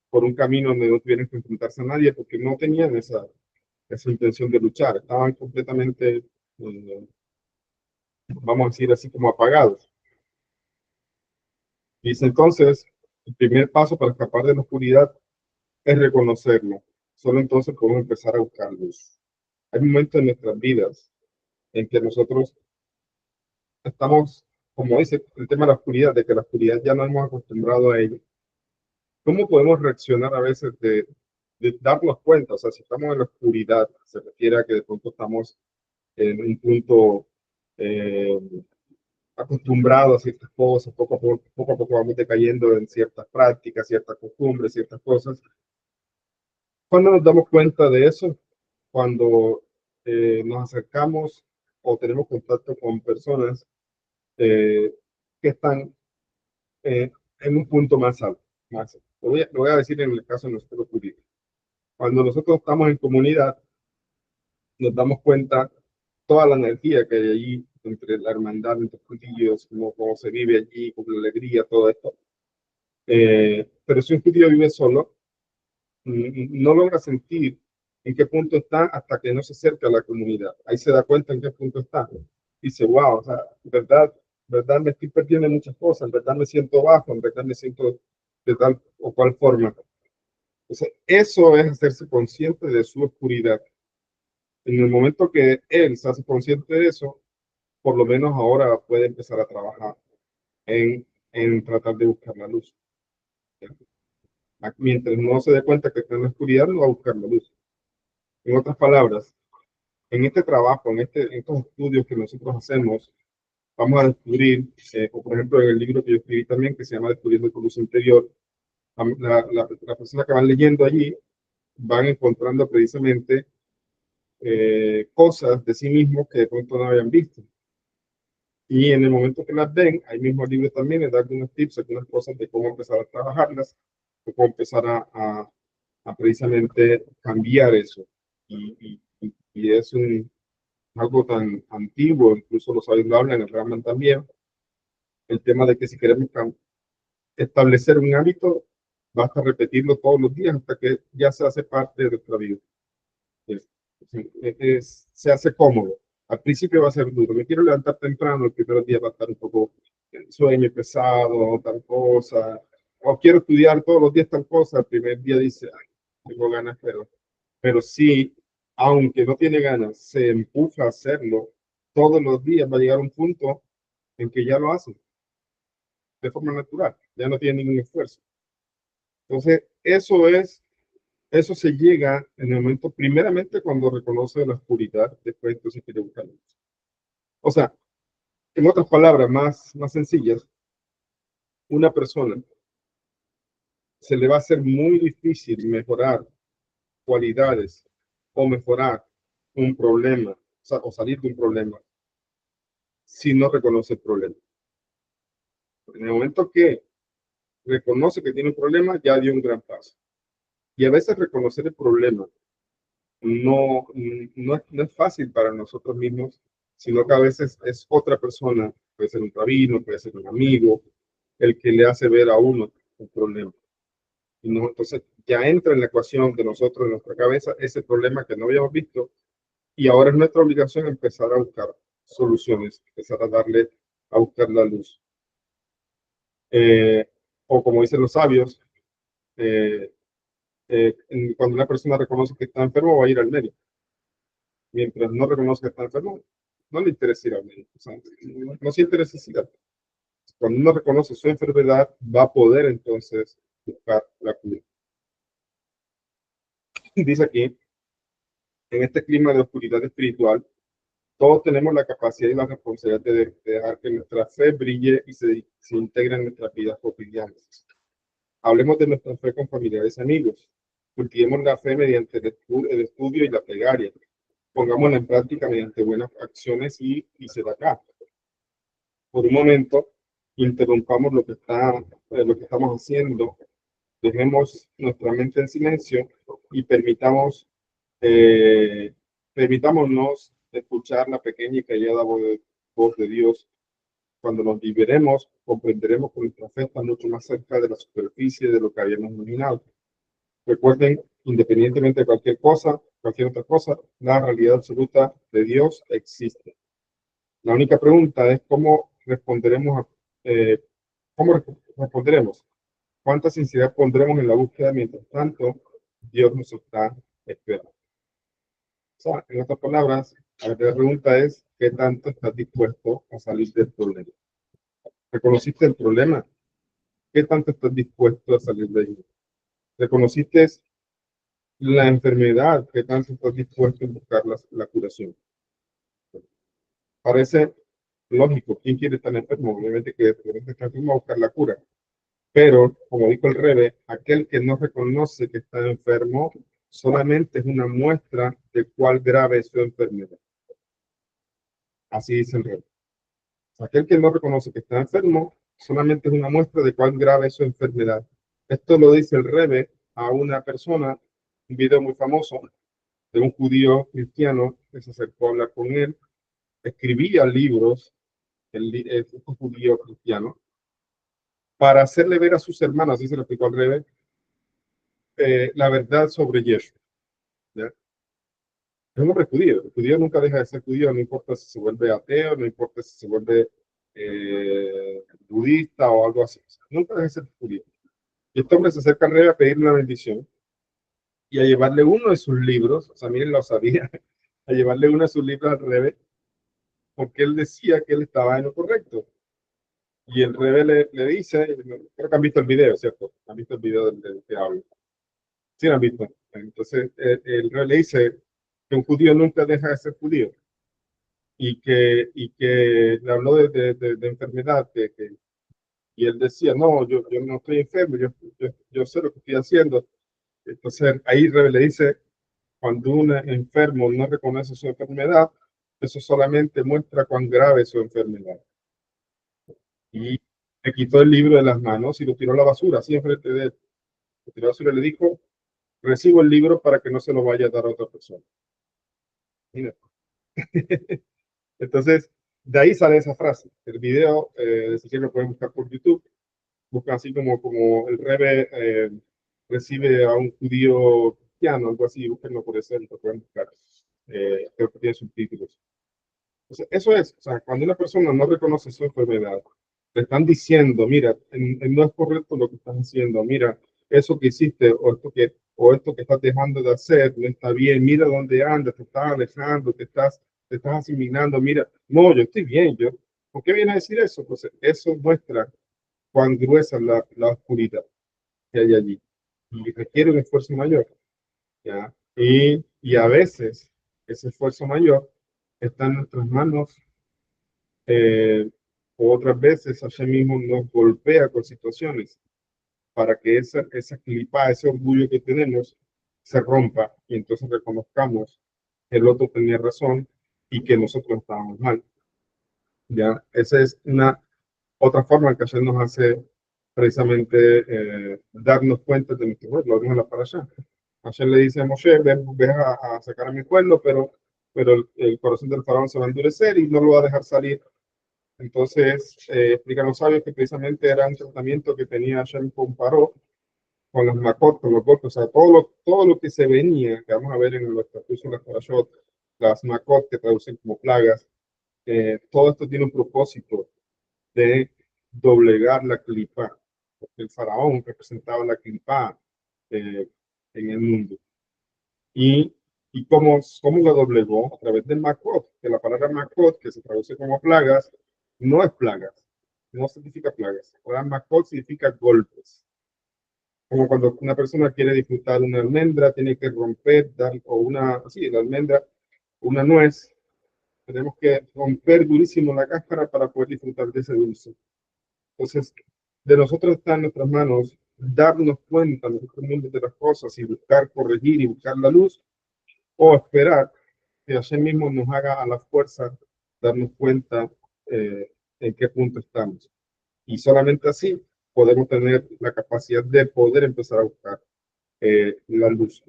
por un camino donde no tuvieran que enfrentarse a nadie, porque no tenían esa intención de luchar, estaban completamente, vamos a decir así, como apagados. Dice entonces, el primer paso para escapar de la oscuridad es reconocerlo. Solo entonces podemos empezar a buscar luz. Hay momentos en nuestras vidas en que nosotros estamos, como dice el tema de la oscuridad, de que la oscuridad ya no hemos acostumbrado a ella. ¿Cómo podemos reaccionar a veces de darnos cuenta? O sea, si estamos en la oscuridad, se refiere a que de pronto estamos en un punto acostumbrados a ciertas cosas, poco a poco vamos decayendo en ciertas prácticas, ciertas costumbres, ciertas cosas. ¿Cuándo nos damos cuenta de eso? Cuando nos acercamos o tenemos contacto con personas que están en un punto más alto. Lo voy a decir en el caso de nuestro jurídico. Cuando nosotros estamos en comunidad, nos damos cuenta toda la energía que hay allí entre la hermandad, entre los judíos, cómo se vive allí, con la alegría, todo esto. Pero si un judío vive solo, no logra sentir en qué punto está hasta que no se acerca a la comunidad. Ahí se da cuenta en qué punto está. Dice, wow, o sea, verdad me estoy perdiendo en muchas cosas, en verdad me siento bajo, en verdad me siento de tal o cual forma. Entonces, eso es hacerse consciente de su oscuridad. En el momento que él se hace consciente de eso, por lo menos ahora puede empezar a trabajar en tratar de buscar la luz. Mientras no se dé cuenta que está en la oscuridad, no va a buscar la luz. En otras palabras, en este trabajo, en estos estudios que nosotros hacemos, vamos a descubrir, o por ejemplo en el libro que yo escribí también, que se llama Descubriendo tu luz interior, la persona que van leyendo allí van encontrando precisamente cosas de sí mismos que de pronto no habían visto. Y en el momento que las ven, ahí mismo el libro también les da algunos tips, algunas cosas de cómo empezar a trabajarlas, o cómo empezar a precisamente cambiar eso. Y es algo tan antiguo, incluso los sabios lo hablan en el Raman también, el tema de que si queremos establecer un hábito, basta repetirlo todos los días hasta que ya se hace parte de nuestra vida. Se hace cómodo. Al principio va a ser duro. Me quiero levantar temprano, el primer día va a estar un poco sueño pesado, tal cosa. O quiero estudiar todos los días tal cosa. El primer día dice, ay, tengo ganas, pero sí, aunque no tiene ganas, se empuja a hacerlo todos los días, va a llegar un punto en que ya lo hace de forma natural, ya no tiene ningún esfuerzo. Entonces, eso se llega en el momento, primeramente cuando reconoce la oscuridad, después entonces quiere buscar luz. O sea, en otras palabras más sencillas, una persona se le va a hacer muy difícil mejorar cualidades o mejorar un problema, o salir de un problema, si no reconoce el problema. En el momento que reconoce que tiene un problema, ya dio un gran paso. Y a veces reconocer el problema no es fácil para nosotros mismos, sino que a veces es otra persona, puede ser un rabino, puede ser un amigo, el que le hace ver a uno el problema. Y no, entonces ya entra en la ecuación de nosotros, en nuestra cabeza, ese problema que no habíamos visto, y ahora es nuestra obligación empezar a buscar soluciones, empezar a buscar la luz. O como dicen los sabios, cuando una persona reconoce que está enfermo, va a ir al médico. Mientras no reconoce que está enfermo, no le interesa ir al médico. O sea, no siente necesidad. Cuando uno reconoce su enfermedad, va a poder entonces buscar la cura. Dice aquí, en este clima de oscuridad espiritual, todos tenemos la capacidad y la responsabilidad de dejar que nuestra fe brille y se integre en nuestras vidas cotidianas. Hablemos de nuestra fe con familiares y amigos. Cultivemos la fe mediante el estudio y la plegaria. Pongámosla en práctica mediante buenas acciones y será acá. Por un momento, interrumpamos lo que estamos haciendo, dejemos nuestra mente en silencio y permitámonos escuchar la pequeña y callada voz de Dios. Cuando nos liberemos, comprenderemos que nuestra fe está mucho más cerca de la superficie de lo que habíamos imaginado. Recuerden, independientemente de cualquier otra cosa, la realidad absoluta de Dios existe. La única pregunta es cómo responderemos. ¿Cuánta sinceridad pondremos en la búsqueda mientras tanto Dios nos está esperando? O sea, en otras palabras, la pregunta es, ¿qué tanto estás dispuesto a salir del problema? ¿Reconociste el problema? ¿Qué tanto estás dispuesto a salir de ahí? Reconociste la enfermedad que tanto estás dispuesto a buscar la curación. Parece lógico, ¿quién quiere estar enfermo? Obviamente que está enfermo a buscar la cura. Pero, como dijo el Rebe, aquel que no reconoce que está enfermo solamente es una muestra de cuál grave es su enfermedad. Así dice el Rebe. Aquel que no reconoce que está enfermo solamente es una muestra de cuál grave es su enfermedad. Esto lo dice el Rebe a una persona, un video muy famoso de un judío cristiano que se acercó a hablar con él, escribía libros, un judío cristiano, para hacerle ver a sus hermanas, así se lo explicó al Rebe, la verdad sobre Yeshua. ¿Ya? Es un hombre judío. El judío nunca deja de ser judío, no importa si se vuelve ateo, no importa si se vuelve budista o algo así. Nunca deja de ser judío. Y este hombre se acerca al Rebe a pedirle una bendición y a llevarle uno de sus libros, o sea, miren, lo sabía, a llevarle uno de sus libros al Rebe, porque él decía que él estaba en lo correcto. Y el Rebe le dice, creo que han visto el video, ¿cierto? Han visto el video del que hablo. Sí, lo han visto. Entonces, el Rebe le dice que un judío nunca deja de ser judío. Y que le habló de enfermedad, y él decía, no, yo no estoy enfermo, yo sé lo que estoy haciendo. Entonces, ahí Rebe le dice, cuando un enfermo no reconoce su enfermedad, eso solamente muestra cuán grave es su enfermedad. Y le quitó el libro de las manos y lo tiró a la basura, así enfrente de él. Lo tiró a la basura y le dijo, recibo el libro para que no se lo vaya a dar a otra persona. Mira. Entonces, de ahí sale esa frase. El video, si quieren lo pueden buscar por YouTube. Buscan así como el Rebe recibe a un judío cristiano, algo así, búsquenlo por eso, lo pueden buscar. Creo que tiene subtítulos. Entonces, eso es, o sea, cuando una persona no reconoce su enfermedad, le están diciendo, mira, no es correcto lo que estás haciendo, mira, eso que hiciste o esto que estás dejando de hacer no está bien, mira dónde andas, te estás alejando, te estás asimilando, mira, no, yo estoy bien, ¿por qué viene a decir eso? Pues eso muestra cuán gruesa es la oscuridad que hay allí y requiere un esfuerzo mayor, ¿ya? Y a veces ese esfuerzo mayor está en nuestras manos, o otras veces Hashem mismo nos golpea con situaciones para que esa clipa, ese orgullo que tenemos se rompa y entonces reconozcamos que el otro tenía razón y que nosotros estábamos mal. ¿Ya? Esa es una otra forma en que Hashem nos hace precisamente darnos cuenta de nuestro error. Lo vimos en la parasha. Hashem le dice a Moshe, ve a sacar a mi pueblo, pero el corazón del faraón se va a endurecer y no lo va a dejar salir. Entonces, explican los sabios que precisamente era un tratamiento que tenía Hashem con Paró, con las makot, con los golpes, o sea, todo lo que se venía, que vamos a ver en los estatutos, las parashot, las makot que traducen como plagas, todo esto tiene un propósito de doblegar la clipa, porque el faraón representaba la clipa en el mundo. ¿Y cómo lo doblegó? A través del makot, que la palabra makot, que se traduce como plagas, no es plagas, no significa plagas. La makot significa golpes. Como cuando una persona quiere disfrutar una almendra, tiene que romper, la almendra, una nuez, tenemos que romper durísimo la cáscara para poder disfrutar de ese dulce. Entonces, de nosotros está en nuestras manos darnos cuenta nosotros mismos de las cosas y buscar corregir y buscar la luz, o esperar que Hashem mismo nos haga a la fuerza darnos cuenta en qué punto estamos. Y solamente así podemos tener la capacidad de poder empezar a buscar la luz.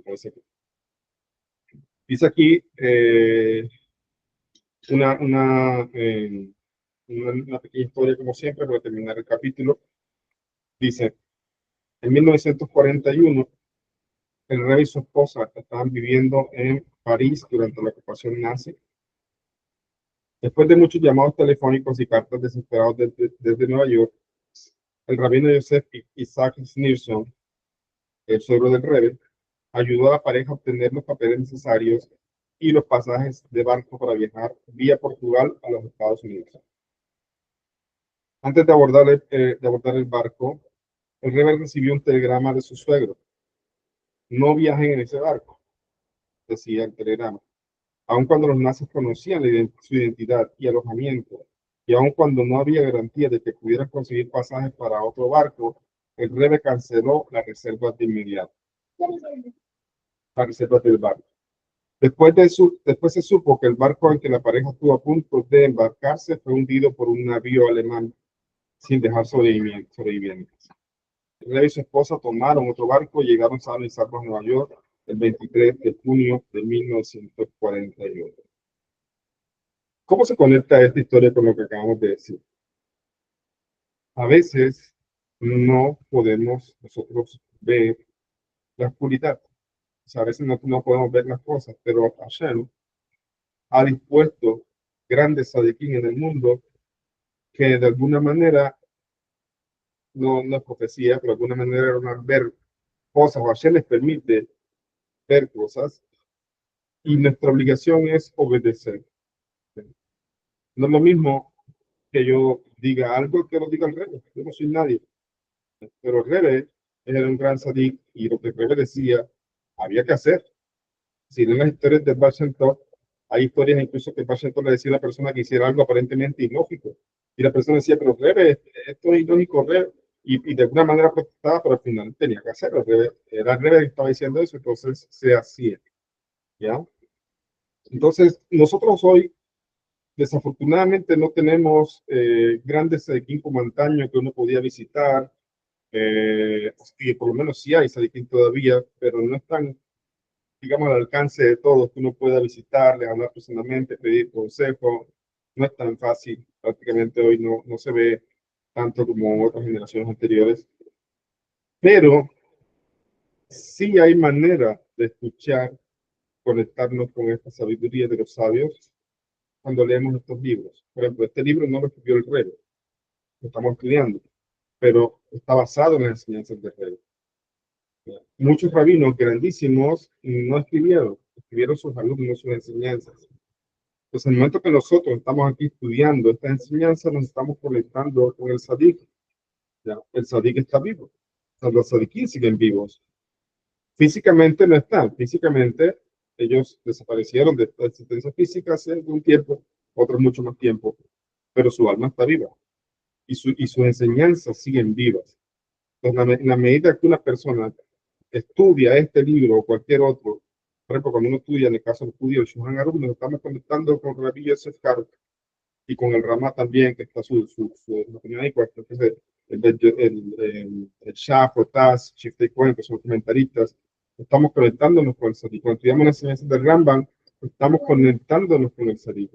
Dice aquí una pequeña historia, como siempre, para terminar el capítulo. Dice, en 1941, el rey y su esposa estaban viviendo en París durante la ocupación nazi. Después de muchos llamados telefónicos y cartas desesperados desde Nueva York, el rabino Yosef Isaac Schneerson, el suegro del rey, ayudó a la pareja a obtener los papeles necesarios y los pasajes de barco para viajar vía Portugal a los Estados Unidos. Antes de abordar el barco, el rey recibió un telegrama de su suegro, no viajen en ese barco, decía el telegrama. Aun cuando los nazis conocían su identidad y alojamiento, y aun cuando no había garantía de que pudieran conseguir pasajes para otro barco, el Rebe canceló las reservas de inmediato, las reservas del barco. Después se supo que el barco en que la pareja estuvo a punto de embarcarse fue hundido por un navío alemán sin dejar sobrevivientes. El Rebe y su esposa tomaron otro barco y llegaron sanos y salvos a Nueva York el 23 de junio de 1941. ¿Cómo se conecta esta historia con lo que acabamos de decir? A veces no podemos nosotros ver la oscuridad. O sea, a veces no podemos ver las cosas, pero Hashem ha dispuesto grandes sadiquín en el mundo que de alguna manera, no es profecía, pero de alguna manera van a ver cosas, o Hashem les permite ver cosas, y nuestra obligación es obedecer. No es lo mismo que yo diga algo que lo diga el rey. Yo no soy nadie. Pero el Rebe era un gran sadik y lo que el Rebe decía había que hacer. Si leen las historias de Baal Shem Tov, hay historias incluso que Baal Shem Tov le decía a una persona que hiciera algo aparentemente ilógico. Y la persona decía, pero Rebe, esto es ilógico, Rebe. Y de alguna manera protestaba, pero al final tenía que hacerlo. Era el Rebe que estaba diciendo eso, entonces se hacía. ¿Ya? Entonces, nosotros hoy, desafortunadamente, no tenemos grandes sadiquín como antaño que uno podía visitar. Y por lo menos sí hay sadiquín todavía, pero no están, digamos, al alcance de todos, que uno pueda visitarles, hablar personalmente, pedir consejo. No es tan fácil. Prácticamente hoy no se ve tanto como otras generaciones anteriores, pero sí hay manera de escuchar, conectarnos con esta sabiduría de los sabios cuando leemos estos libros. Por ejemplo, este libro no lo escribió el rey, lo estamos estudiando, pero está basado en las enseñanzas del rey. Muchos rabinos grandísimos no escribieron sus alumnos, sus enseñanzas. Entonces, en el momento que nosotros estamos aquí estudiando esta enseñanza, nos estamos conectando con el Sadik. ¿Ya? El Sadik está vivo. O sea, los Sadikim siguen vivos. Físicamente no están. Físicamente ellos desaparecieron de esta existencia física hace algún tiempo, otros mucho más tiempo, pero su alma está viva y sus enseñanzas siguen vivas. Entonces, en la medida que una persona estudia este libro o cualquier otro, por ejemplo, cuando uno estudia, en el caso del judío, el Shulchan Aruch, nos estamos conectando con Rabbi Yosef Karo y con el Ramá también, que está su opinión ahí, pues, el Shaf, Otaz, Shiftei Cohen, que son comentaristas. Estamos conectándonos con el Sadik. Cuando estudiamos las enseñanzas del Rambam, estamos conectándonos con el Sadik.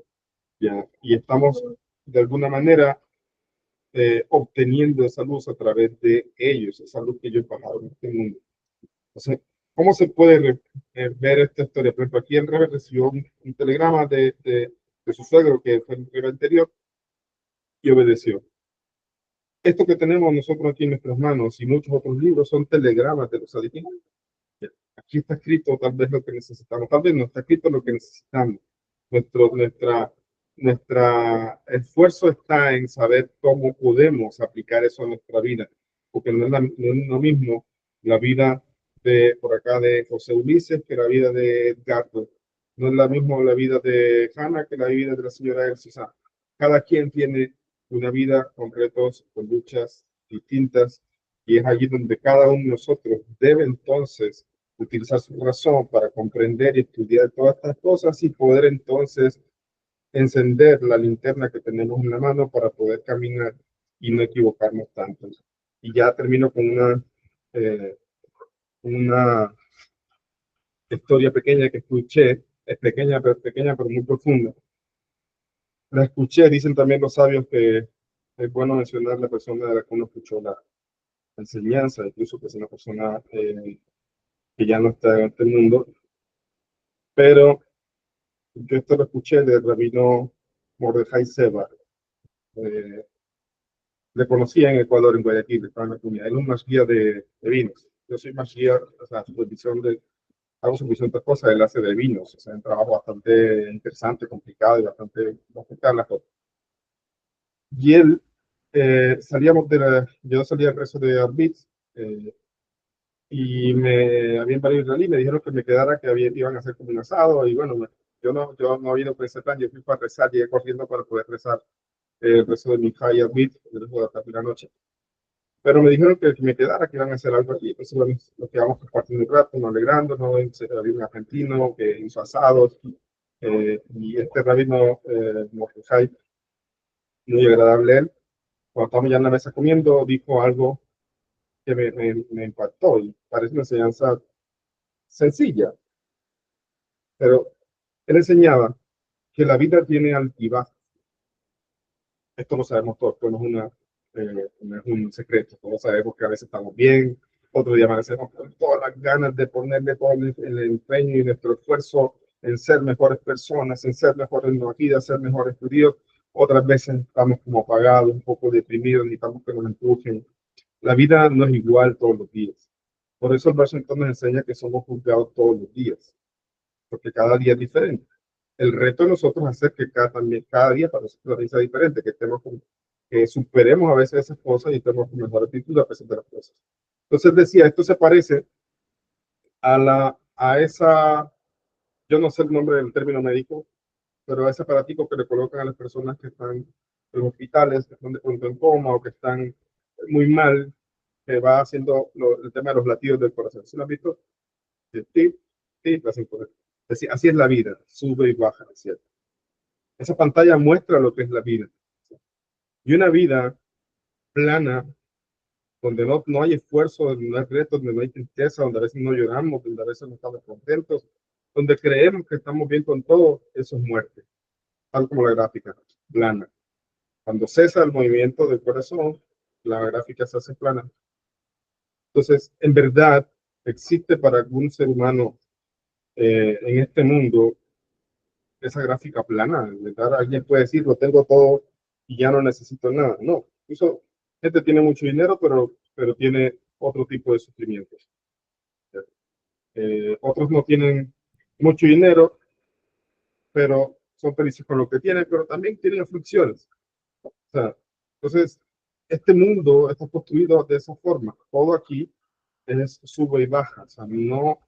¿Ya? Y estamos, de alguna manera, obteniendo esa luz a través de ellos, esa luz que ellos bajaron en este mundo. Entonces, ¿cómo se puede ver esta historia? Por ejemplo, aquí el Rebe recibió un telegrama de su suegro, que fue el Rebe anterior, y obedeció. Esto que tenemos nosotros aquí en nuestras manos y muchos otros libros son telegramas de los sadiquín. Aquí está escrito tal vez lo que necesitamos, tal vez no está escrito lo que necesitamos. Nuestra esfuerzo está en saber cómo podemos aplicar eso a nuestra vida, porque no es lo mismo la vida de por acá de José Ulises que la vida de Edgardo. No es la misma la vida de Hannah que la vida de la señora Elsa. Cada quien tiene una vida con retos, con luchas distintas, y es allí donde cada uno de nosotros debe entonces utilizar su razón para comprender y estudiar todas estas cosas y poder entonces encender la linterna que tenemos en la mano para poder caminar y no equivocarnos tanto. Y ya termino con una historia pequeña que escuché, es pequeña pero muy profunda. La escuché, dicen también los sabios que es bueno mencionar la persona de la que uno escuchó la enseñanza, incluso que es una persona que ya no está en este mundo, pero yo esto lo escuché del rabino Mordejai Seba. Le conocí en Ecuador, en Guayaquil, estaba en la comunidad. Él es un mashguía de vinos. Yo soy mashguía, o sea, hago supervisión de otras cosas, él hace de vinos. O sea, un trabajo bastante interesante, complicado y bastante las cosas. Y él, yo salía al rezo de Arbitz, y me habían varios israelí, me dijeron que me quedara, que iban a hacer como un asado, y bueno, yo no he ido por ese plan, yo fui para rezar, llegué corriendo para poder rezar el rezo de mi High Beat, el rezo de la primera noche. Pero me dijeron que me quedara, que iban a hacer algo allí. Entonces, bueno, nos quedamos compartiendo un rato, nos alegrándonos. Había un argentino que hizo asados. Y este rabino, Mordejai, muy agradable él, cuando estábamos ya en la mesa comiendo, dijo algo que me impactó. Y parece una enseñanza sencilla, pero él enseñaba que la vida tiene altibajos. Esto lo sabemos todos, esto no es un secreto. Todos sabemos que a veces estamos bien, otro día amanecemos con todas las ganas de ponerle todo el empeño y nuestro esfuerzo en ser mejores personas, en ser mejores en la vida, ser mejores judíos. Otras veces estamos como apagados, un poco deprimidos, necesitamos que nos empujen. La vida no es igual todos los días. Por eso el verso entonces nos enseña que somos juzgados todos los días, porque cada día es diferente. El reto de nosotros es hacer que cada día para nosotros sea diferente, que superemos a veces esas cosas y estemos con mejor actitud a pesar de las cosas. Entonces decía, esto se parece a esa, yo no sé el nombre del término médico, pero a ese aparatico que le colocan a las personas que están en los hospitales, que están de pronto en coma o que están muy mal, que va haciendo el tema de los latidos del corazón. ¿Sí lo han visto? Sí, sí, así es la vida, sube y baja, ¿cierto? Esa pantalla muestra lo que es la vida. Y una vida plana, donde no hay esfuerzo, donde no hay retos, donde no hay tristeza, donde a veces no lloramos, donde a veces no estamos contentos, donde creemos que estamos bien con todo, eso es muerte. Tal como la gráfica, plana. Cuando cesa el movimiento del corazón, la gráfica se hace plana. Entonces, en verdad, existe para algún ser humano en este mundo esa gráfica plana, ¿verdad? Alguien puede decir, lo tengo todo y ya no necesito nada. No, incluso gente tiene mucho dinero, pero tiene otro tipo de sufrimientos. Otros no tienen mucho dinero, pero son felices con lo que tienen, pero también tienen aflicciones. O sea, entonces, este mundo está construido de esa forma. Todo aquí es sube y baja. O sea, no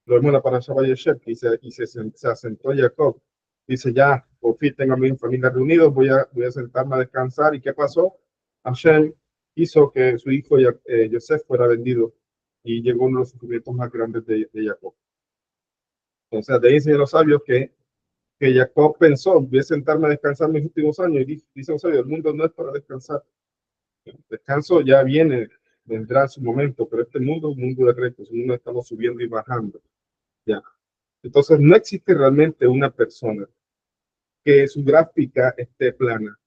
lo vemos en la parasha Vayeshev, que se asentó Jacob. Dice, ya, por fin tengo a mi familia reunidos, voy a sentarme a descansar. ¿Y qué pasó? Hashem hizo que su hijo Yosef fuera vendido y llegó uno de los sufrimientos más grandes de Jacob. Entonces, de ahí dicen los sabios que Jacob pensó, voy a sentarme a descansar mis últimos años. Y dice los sabios, el mundo no es para descansar. El descanso ya vendrá en su momento, pero este mundo es un mundo de retos, un mundo que estamos subiendo y bajando. Ya. Entonces, no existe realmente una persona que su gráfica esté plana,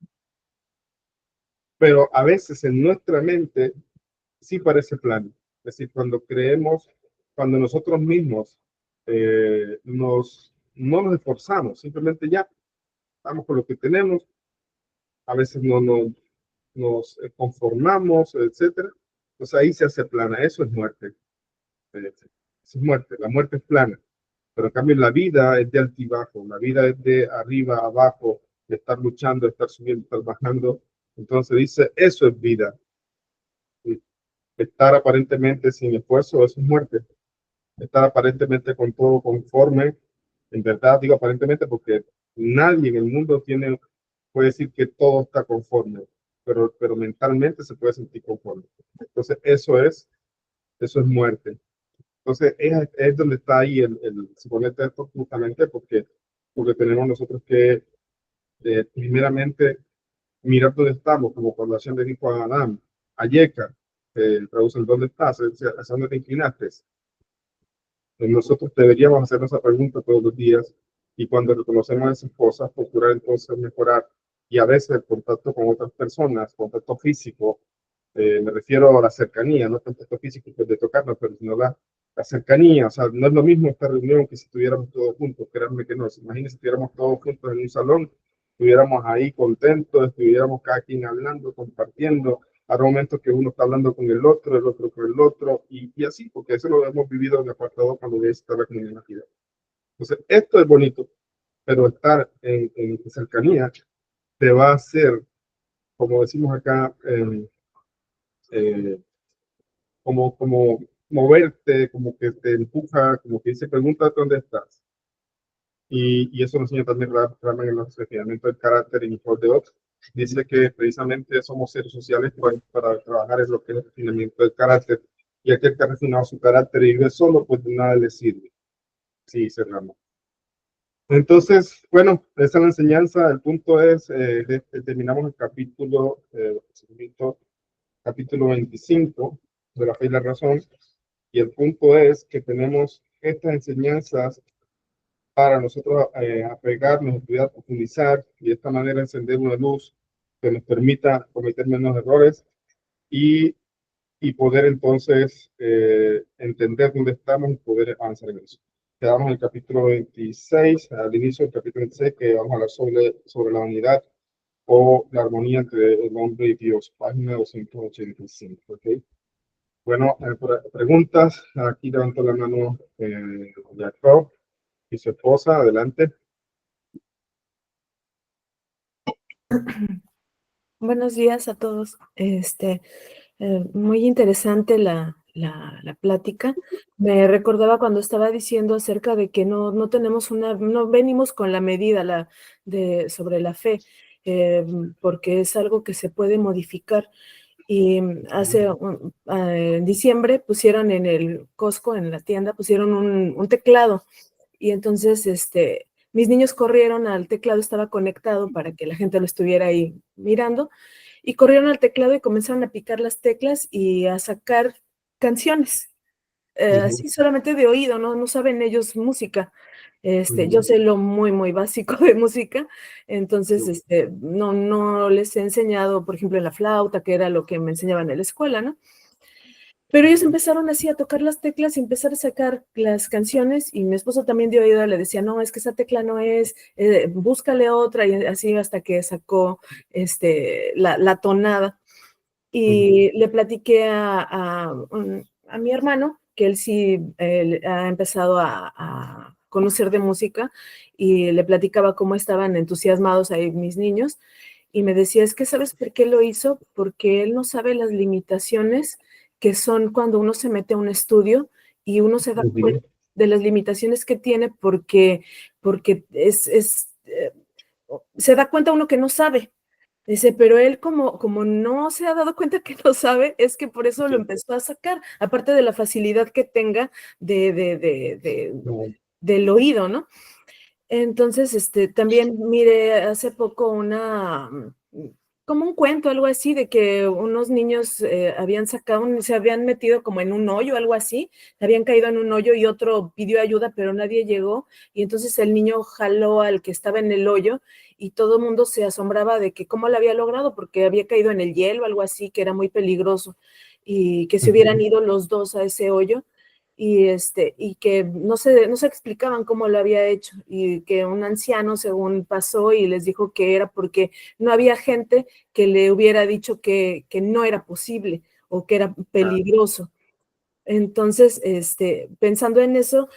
pero a veces en nuestra mente sí parece plano. Es decir, cuando nosotros mismos no nos esforzamos, simplemente ya estamos con lo que tenemos, a veces no nos conformamos, etcétera. Entonces ahí se hace plana. Eso es muerte. Eso es muerte. La muerte es plana. Pero en cambio la vida es de altibajo, la vida es de arriba a abajo, de estar luchando, de estar subiendo, de estar bajando. Entonces dice, eso es vida. Estar aparentemente sin esfuerzo, eso es muerte. Estar aparentemente con todo conforme, en verdad digo aparentemente porque nadie en el mundo puede decir que todo está conforme, pero mentalmente se puede sentir conforme. Entonces eso es muerte. Entonces es donde está ahí se conecta esto justamente porque tenemos nosotros que primeramente mirar dónde estamos, como cuando Hashem le dijo a Adán, a Yeka, traducen dónde estás, hacia dónde te inclinaste. Nosotros deberíamos hacernos esa pregunta todos los días y cuando reconocemos esas cosas, procurar entonces mejorar. Y a veces el contacto con otras personas, contacto físico, me refiero a la cercanía, no el contacto físico pues, de tocarnos, pero sino la cercanía. O sea, no es lo mismo esta reunión que si estuviéramos todos juntos, créanme que no. Imagínense si estuviéramos todos juntos en un salón, estuviéramos ahí contentos, estuviéramos cada quien hablando, compartiendo. Hay momentos que uno está hablando con el otro con el otro, y así, porque eso lo hemos vivido en el apartado cuando voy a estar la comunidad. Entonces, esto es bonito, pero estar en cercanía te va a hacer, como decimos acá, como moverte, como que te empuja, como que dice, pregúntate dónde estás. Y eso nos enseña también Rahman en los refinamientos del carácter y Nicole de Oz. Dice que precisamente somos seres sociales para trabajar en lo que es el refinamiento del carácter. Y aquel que ha refinado su carácter y vive solo, pues de nada le sirve. Sí, cerramos. Entonces, bueno, esa es la enseñanza. El punto es, terminamos el capítulo 25 de la fe y la razón. Y el punto es que tenemos estas enseñanzas para nosotros apegarnos, estudiar, profundizar y de esta manera encender una luz que nos permita cometer menos errores y, y poder entonces entender dónde estamos y poder avanzar en eso. Quedamos en el capítulo 26, al inicio del capítulo 26, que vamos a hablar sobre la unidad o la armonía entre el hombre y Dios, página 285. ¿Okay? Bueno, preguntas. Aquí levanto la mano Jacob y su esposa. Adelante. Buenos días a todos. Muy interesante la plática. Me recordaba cuando estaba diciendo acerca de que no tenemos no venimos con la medida sobre la fe, porque es algo que se puede modificar. Y en diciembre pusieron en el Costco, en la tienda, pusieron un teclado. Y entonces, mis niños corrieron al teclado, estaba conectado para que la gente lo estuviera ahí mirando, y corrieron al teclado y comenzaron a picar las teclas y a sacar canciones, así solamente de oído, no saben ellos música. Yo sé lo muy, muy básico de música, entonces, no les he enseñado, por ejemplo, en la flauta, que era lo que me enseñaban en la escuela, ¿no? Pero ellos empezaron así a tocar las teclas y empezar a sacar las canciones, y mi esposo también de oído le decía, no, es que esa tecla no es, búscale otra, y así hasta que sacó la tonada. Y le platiqué a mi hermano, que él sí ha empezado a conocer de música, y le platicaba cómo estaban entusiasmados ahí mis niños, y me decía, es que ¿sabes por qué lo hizo? Porque él no sabe las limitaciones que son cuando uno se mete a un estudio y uno se da cuenta de las limitaciones que tiene porque se da cuenta uno que no sabe. Dice, pero él como no se ha dado cuenta que no sabe, es que por eso lo empezó a sacar, aparte de la facilidad que tenga del oído, ¿no? Entonces, también miré hace poco como un cuento, algo así, de que unos niños se habían metido como en un hoyo, algo así, habían caído en un hoyo y otro pidió ayuda, pero nadie llegó, y entonces el niño jaló al que estaba en el hoyo y todo el mundo se asombraba de que cómo lo había logrado, porque había caído en el hielo, algo así, que era muy peligroso, y que se hubieran ido los dos a ese hoyo. Y que no se explicaban cómo lo había hecho, y que un anciano según pasó y les dijo que era porque no había gente que le hubiera dicho que no era posible o que era peligroso. Entonces, pensando en eso,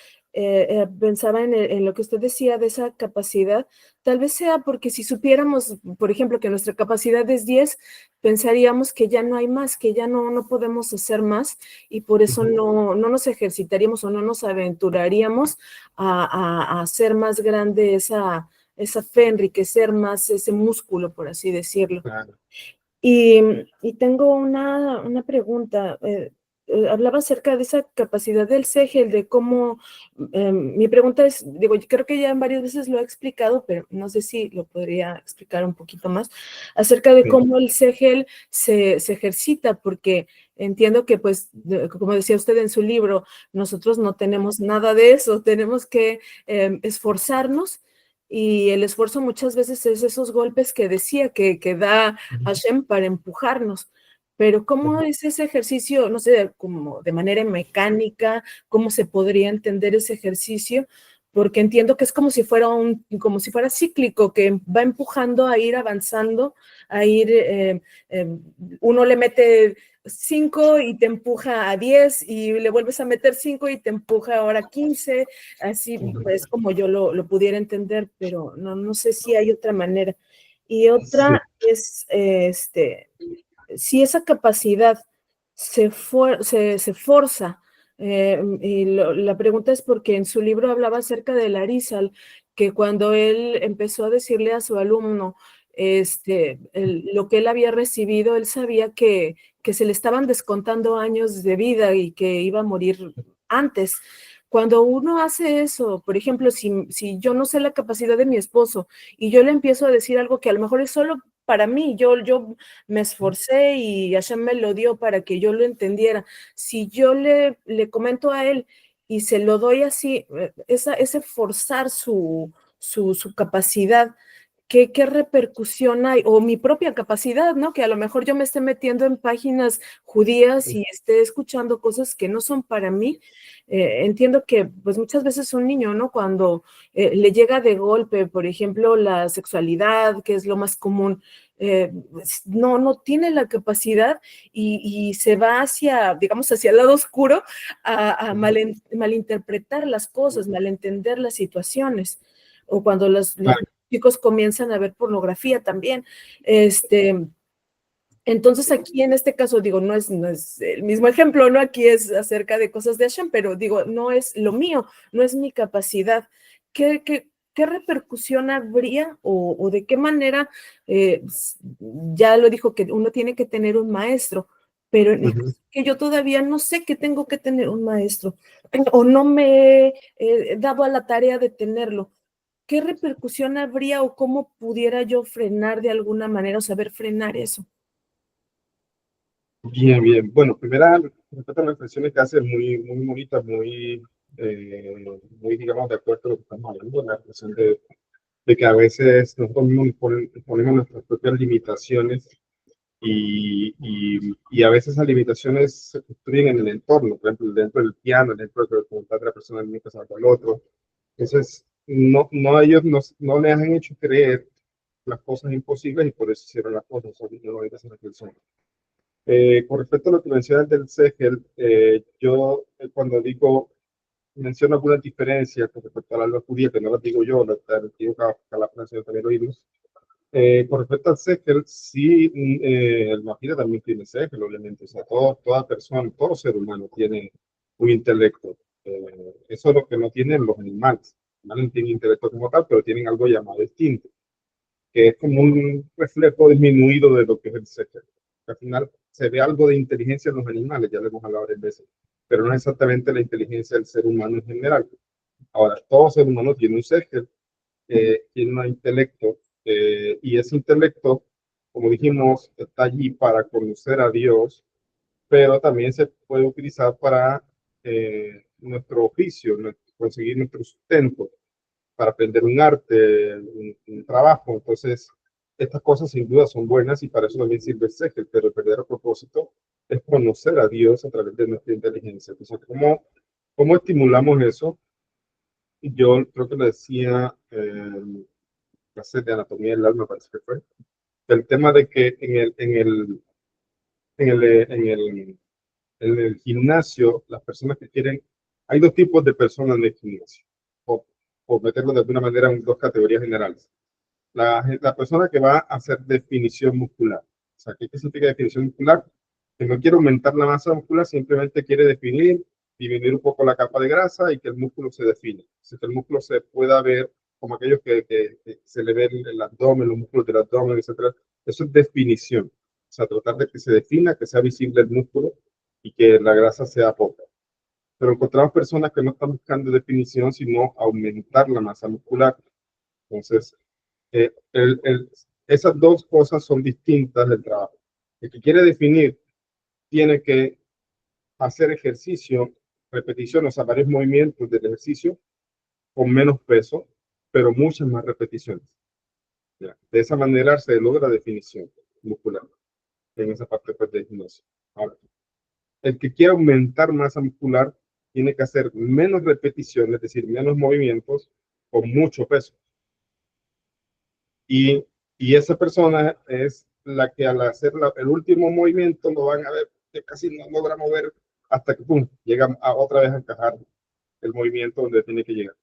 pensaba en lo que usted decía de esa capacidad. Tal vez sea porque si supiéramos, por ejemplo, que nuestra capacidad es 10, pensaríamos que ya no hay más, que ya no podemos hacer más, y por eso no nos ejercitaríamos o no nos aventuraríamos a hacer más grande esa fe, enriquecer más ese músculo, por así decirlo. Claro. Y tengo una pregunta. Hablaba acerca de esa capacidad del Segel, de cómo, mi pregunta es, digo, yo creo que ya varias veces lo he explicado, pero no sé si lo podría explicar un poquito más, acerca de cómo el Segel se ejercita, porque entiendo que, pues, como decía usted en su libro, nosotros no tenemos nada de eso, tenemos que esforzarnos. Y el esfuerzo muchas veces es esos golpes que decía que da Hashem para empujarnos. Pero ¿cómo es ese ejercicio? No sé, como de manera mecánica, ¿cómo se podría entender ese ejercicio? Porque entiendo que es como si fuera cíclico, que va empujando a ir avanzando, a ir, uno le mete 5 y te empuja a 10, y le vuelves a meter 5 y te empuja ahora a 15, así pues como yo lo pudiera entender, pero no sé si hay otra manera. Y otra es, si esa capacidad se forza La pregunta es porque en su libro hablaba acerca del Arizal, que cuando él empezó a decirle a su alumno lo que él había recibido, él sabía que se le estaban descontando años de vida y que iba a morir antes. Cuando uno hace eso, por ejemplo, si yo no sé la capacidad de mi esposo y yo le empiezo a decir algo que a lo mejor es solo para mí, yo me esforcé y Hashem me lo dio para que yo lo entendiera. Si yo le comento a él y se lo doy así, ese forzar su capacidad, ¿qué repercusión hay? O mi propia capacidad, ¿no? Que a lo mejor yo me esté metiendo en páginas judías y esté escuchando cosas que no son para mí. Entiendo que pues muchas veces un niño, ¿no? Cuando le llega de golpe, por ejemplo, la sexualidad, que es lo más común, no tiene la capacidad y se va hacia, digamos, hacia el lado oscuro a malinterpretar las cosas, malentender las situaciones. O cuando los chicos comienzan a ver pornografía también. Entonces aquí en este caso, digo, no es el mismo ejemplo, ¿no? Aquí es acerca de cosas de Hashem, pero digo, no es lo mío, no es mi capacidad. ¿Qué repercusión habría o de qué manera, ya lo dijo que uno tiene que tener un maestro, pero en el caso que yo todavía no sé que tengo que tener un maestro o no me he dado a la tarea de tenerlo? ¿Qué repercusión habría o cómo pudiera yo frenar de alguna manera o saber frenar eso? Bien, bien. Bueno, primera, respecto a las reflexiones que hace, muy bonitas, muy, digamos, de acuerdo a lo que estamos hablando, la reflexión de que a veces nosotros mismos ponemos nuestras propias limitaciones y a veces esas limitaciones se construyen en el entorno, por ejemplo, dentro del piano, dentro de la voluntad de la persona nunca sabe al otro. Entonces, ellos no les han hecho creer las cosas imposibles y por eso hicieron las cosas. No hay que hacer reflexión. Con respecto a lo que mencionas del Segel, yo cuando menciono algunas diferencias con respecto a la lengua judía, que no las digo yo, las digo que la Francia también lo oímos. Con respecto al Segel, sí, el Mahira también tiene Segel, obviamente. O sea, toda persona, todo ser humano tiene un intelecto. Eso es lo que no tienen los animales. Los animales no tienen intelecto como tal, pero tienen algo llamado instinto, que es como un reflejo disminuido de lo que es el Segel. Al final se ve algo de inteligencia en los animales, ya lo hemos hablado varias veces, pero no es exactamente la inteligencia del ser humano en general. Ahora, todo ser humano tiene un Segel, tiene un intelecto, y ese intelecto, como dijimos, está allí para conocer a Dios, pero también se puede utilizar para nuestro oficio, conseguir nuestro sustento, para aprender un arte, un trabajo. Entonces, estas cosas sin duda son buenas y para eso también sirve el Segel, pero el verdadero propósito es conocer a Dios a través de nuestra inteligencia. Entonces, ¿cómo estimulamos eso? Yo creo que lo decía clase de anatomía del alma, parece que fue, el tema de que en el, en el, en el gimnasio, las personas que quieren, hay dos tipos de personas en el gimnasio, o meterlo de alguna manera en dos categorías generales. La persona que va a hacer definición muscular. O sea, ¿qué significa definición muscular? Que no quiere aumentar la masa muscular, simplemente quiere disminuir un poco la capa de grasa y que el músculo se define. O sea, que el músculo se pueda ver como aquellos que se le ve el abdomen, los músculos del abdomen, etc. Eso es definición. O sea, tratar de que se defina, que sea visible el músculo y que la grasa sea poca. Pero encontramos personas que no están buscando definición, sino aumentar la masa muscular. Entonces, eh, el, el, esas dos cosas son distintas del trabajo. El que quiere definir tiene que hacer ejercicio, repeticiones, o sea, varios movimientos del ejercicio con menos peso, pero muchas más repeticiones. ¿Ya? De esa manera se logra definición muscular en esa parte pues, del gimnasio. Ahora, el que quiere aumentar masa muscular tiene que hacer menos repeticiones, es decir, menos movimientos con mucho peso. Y esa persona es la que al hacer el último movimiento lo van a ver que casi no logra mover hasta que pum, llega otra vez a encajar el movimiento donde tiene que llegar.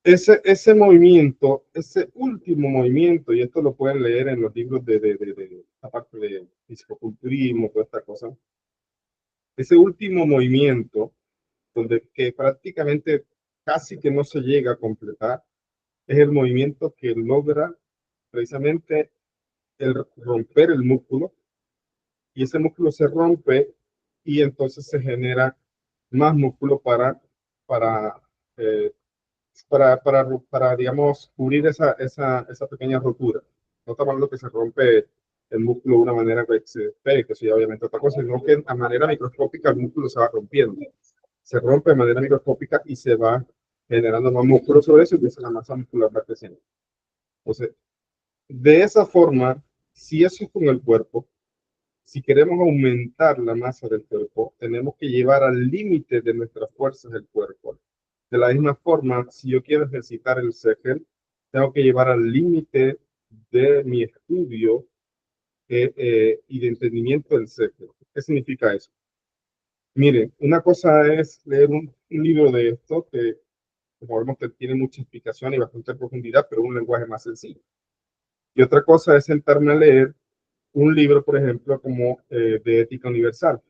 Ese movimiento, ese último movimiento, y esto lo pueden leer en los libros de la parte de fisicoculturismo, toda esta cosa, Ese último movimiento, que prácticamente casi que no se llega a completar, es el movimiento que logra precisamente el romper el músculo, y ese músculo se rompe y entonces se genera más músculo para, eh, digamos, cubrir esa pequeña rotura. No estamos hablando que se rompe el músculo de una manera que se pegue, que eso ya obviamente otra cosa, sino que a manera microscópica el músculo se va rompiendo. Se rompe de manera microscópica y se va generando más músculo sobre eso, y entonces la masa muscular va creciendo. Entonces, de esa forma, si eso es con el cuerpo, si queremos aumentar la masa del cuerpo, tenemos que llevar al límite de nuestras fuerzas del cuerpo. De la misma forma, si yo quiero ejercitar el Sehel, tengo que llevar al límite de mi estudio y de entendimiento del Sehel. ¿Qué significa eso? Miren, una cosa es leer un libro de esto que, como vemos, tiene mucha explicación y bastante profundidad, pero un lenguaje más sencillo. Y otra cosa es sentarme a leer un libro, por ejemplo, como de Ética Universal.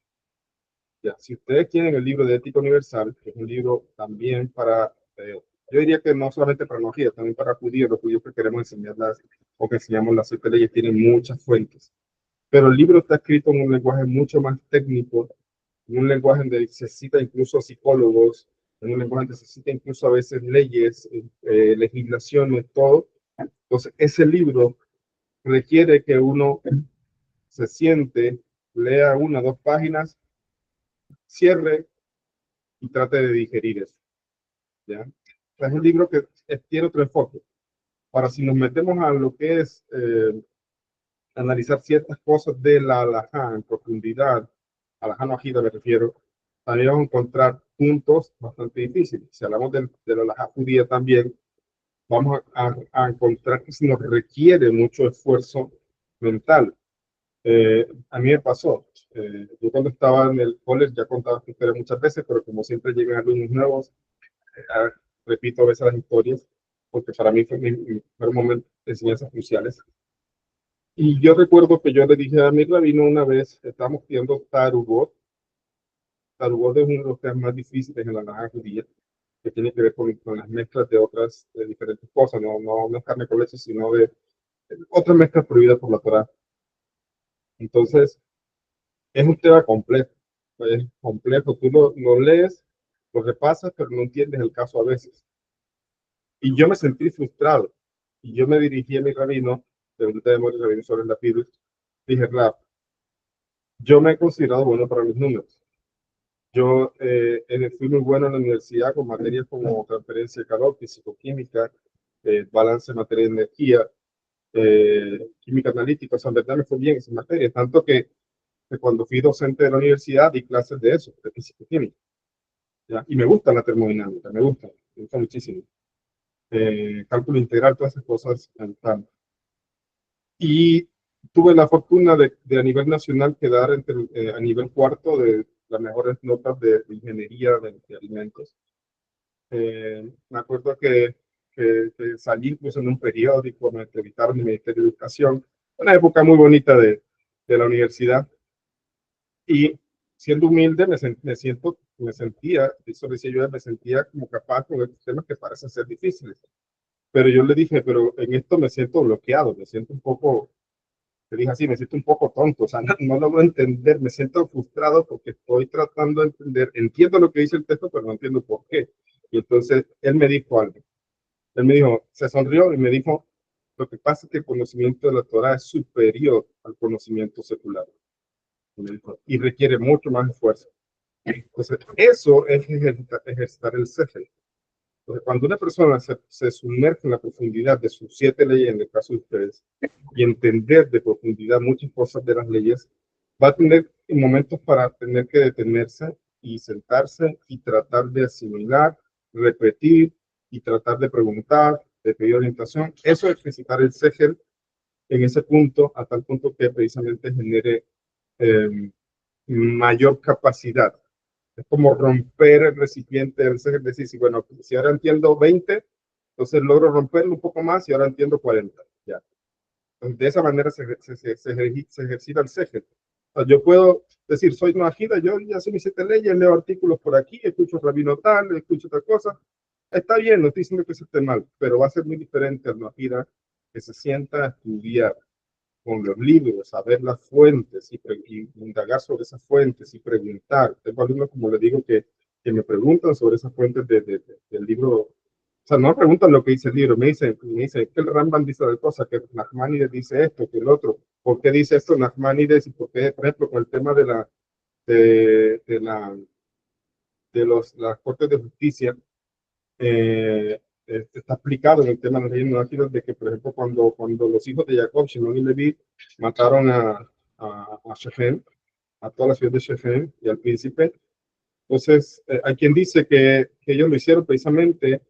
Ya, si ustedes tienen el libro de Ética Universal, que es un libro también para, yo diría que no solamente para los también para judíos, los judíos que queremos enseñarlas o que enseñamos las 7 leyes, tienen muchas fuentes. Pero el libro está escrito en un lenguaje mucho más técnico, en un lenguaje donde necesita incluso psicólogos, en un lenguaje donde necesita incluso a veces leyes, legislaciones, todo. Entonces, ese libro requiere que uno se siente, lea 1 o 2 páginas, cierre y trate de digerir eso. ¿Ya? Es un libro que tiene otro enfoque. Ahora, si nos metemos a lo que es analizar ciertas cosas de la halajá en profundidad, halajá no ajida me refiero, también vamos a encontrar puntos bastante difíciles. Si hablamos de la halajá judía también, vamos a encontrar que se nos requiere mucho esfuerzo mental. A mí me pasó. Yo cuando estaba en el college ya contaba esta historia muchas veces, pero como siempre llegan alumnos nuevos, repito a veces las historias, porque para mí fue mi primer momento de enseñanzas cruciales. Y yo recuerdo que yo le dije a mi rabino una vez, estábamos estudiando Tarugot. Tarugot es uno de los temas más difíciles en la halajá judía, que tiene que ver con las mezclas de otras de diferentes cosas, no es carne con leche, sino de otras mezclas prohibidas por la Torá. Entonces, es un tema complejo. Es complejo. Tú lo lees, lo repasas, pero no entiendes el caso a veces. Y yo me sentí frustrado. Y yo me dirigí a mi rabino, pregunté de Mori Rabino sobre la Pidus, dije, Rab, yo me he considerado bueno para los números. Yo fui muy bueno en la universidad con materias como transferencia de calor, físico-química, balance de materia de energía, química analítica. O sea, en verdad me fue bien esas materias, tanto que cuando fui docente de la universidad di clases de eso, de físico-química. ¿Ya? Y me gusta la termodinámica, me gusta muchísimo. Cálculo integral, todas esas cosas me gustan. Y tuve la fortuna de a nivel nacional quedar a nivel cuarto de las mejores notas de ingeniería de alimentos. Me acuerdo que salí incluso en un periódico, me entrevistaron en el Ministerio de Educación, una época muy bonita de la universidad. Y siendo humilde, me sentía, eso decía yo, me sentía como capaz con estos temas que parecen ser difíciles. Pero yo le dije, pero en esto me siento bloqueado, me siento un poco, te dije así, me siento un poco tonto, o sea, no logro entender, me siento frustrado porque estoy tratando de entender, entiendo lo que dice el texto, pero no entiendo por qué. Y entonces él me dijo algo, él me dijo, se sonrió y me dijo, lo que pasa es que el conocimiento de la Torah es superior al conocimiento secular y requiere mucho más esfuerzo. Entonces, eso es ejercitar el Sehel. Entonces, cuando una persona se sumerge en la profundidad de sus 7 leyes, en el caso de ustedes, y entender de profundidad muchas cosas de las leyes, va a tener momentos para tener que detenerse y sentarse y tratar de asimilar, repetir y tratar de preguntar, de pedir orientación. Eso es ejercitar el Sehel en ese punto, a tal punto que precisamente genere mayor capacidad. Es como romper el recipiente, es decir, si, bueno, si ahora entiendo 20, entonces logro romperlo un poco más y ahora entiendo 40. Ya. Entonces, de esa manera se ejercita el Sehel. O sea, yo puedo decir, soy noajida, yo ya sé mis 7 leyes, leo artículos por aquí, escucho rabino tal, escucho otra cosa. Está bien, no estoy diciendo que eso esté mal, pero va a ser muy diferente al noajida que se sienta a estudiar con los libros, a ver las fuentes y indagar sobre esas fuentes y preguntar. Tengo alumnos, como les digo, que me preguntan sobre esas fuentes del libro. O sea, no me preguntan lo que dice el libro, me dicen que el Rambam dice de cosas, que Nachmanides dice esto, que el otro. ¿Por qué dice esto Nachmanides? Y por qué, por ejemplo, con el tema de las Cortes de Justicia, está explicado en el tema de las leyes monárquicas de que, por ejemplo, cuando los hijos de Jacob, Shimon y Leví, mataron a Shechem, a toda la ciudad de Shechem y al príncipe, entonces hay quien dice que ellos lo hicieron precisamente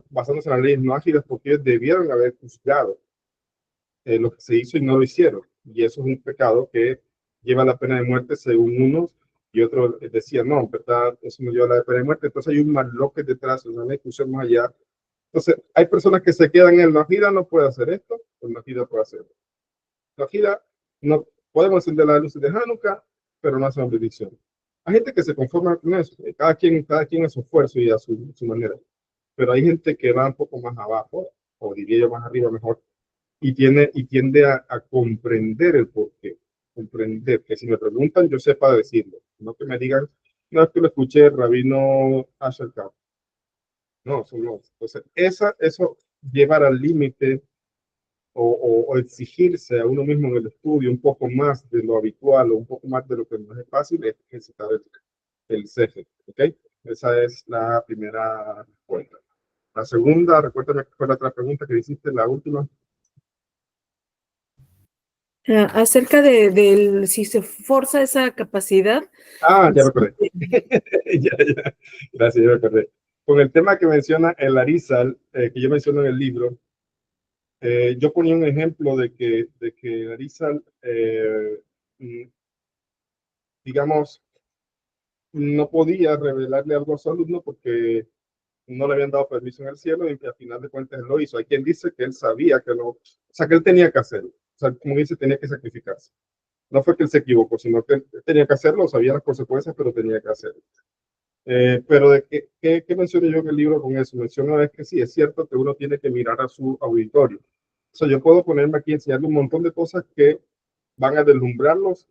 basándose en las leyes monárquicas porque ellos debieron haber juzgado lo que se hizo y no lo hicieron. Y eso es un pecado que lleva la pena de muerte según unos y otros decían, no, en verdad, eso no lleva la pena de muerte. Entonces hay un malloque detrás, una discusión más allá. Entonces hay personas que se quedan en la gira, no puede hacer esto, pues la gira puede hacerlo. La gira, no podemos encender las luces de Hanukkah, pero no hacemos bendición. Hay gente que se conforma con eso, cada quien a su esfuerzo y a su manera. Pero hay gente que va un poco más abajo, o diría yo más arriba mejor, y tiende a comprender el porqué. Comprender que si me preguntan, yo sepa decirlo. No que me digan, no es que lo escuché, Rabino Asher Kauf. No, eso no. Entonces, eso llevar al límite o exigirse a uno mismo en el estudio un poco más de lo habitual o un poco más de lo que no es fácil es ejercitar el CG. ¿Ok? Esa es la primera respuesta. La segunda, recuérdame que fue la otra pregunta que hiciste, la última. Acerca si se forza esa capacidad. Ah, ya me acordé. Ya. Gracias, ya me acordé. Con el tema que menciona el Arizal, que yo menciono en el libro, yo ponía un ejemplo de que Arizal, digamos, no podía revelarle algo a su alumno porque no le habían dado permiso en el cielo y que al final de cuentas él lo hizo. Hay quien dice que él sabía que o sea, que él tenía que hacerlo. O sea, como dice, tenía que sacrificarse. No fue que él se equivocó, sino que él tenía que hacerlo, sabía las consecuencias, pero tenía que hacerlo. Pero de ¿qué menciono yo en el libro con eso? Menciono es que sí, es cierto que uno tiene que mirar a su auditorio. O sea, yo puedo ponerme aquí y enseñarle un montón de cosas que van a deslumbrarlos,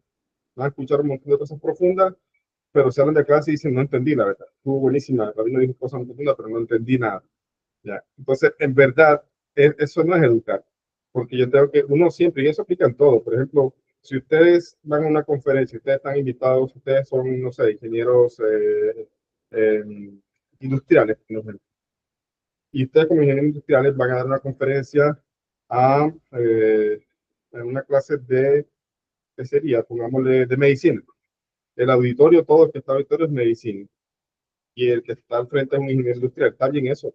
van a escuchar un montón de cosas profundas, pero salen de clase y dicen, no entendí, la verdad. Estuvo buenísima, Rabino dijo cosas muy profundas, pero no entendí nada. ¿Ya? Entonces, en verdad, eso no es educar, porque yo tengo que, uno siempre, y eso aplica en todo, por ejemplo, si ustedes van a una conferencia, ustedes están invitados, ustedes son, no sé, ingenieros industriales, por ejemplo, y ustedes como ingenieros industriales van a dar una conferencia a una clase de, ¿qué sería? Pongámosle, de medicina. El auditorio, todo el que está en el auditorio es medicina, y el que está al frente es un ingeniero industrial. ¿Está bien eso? O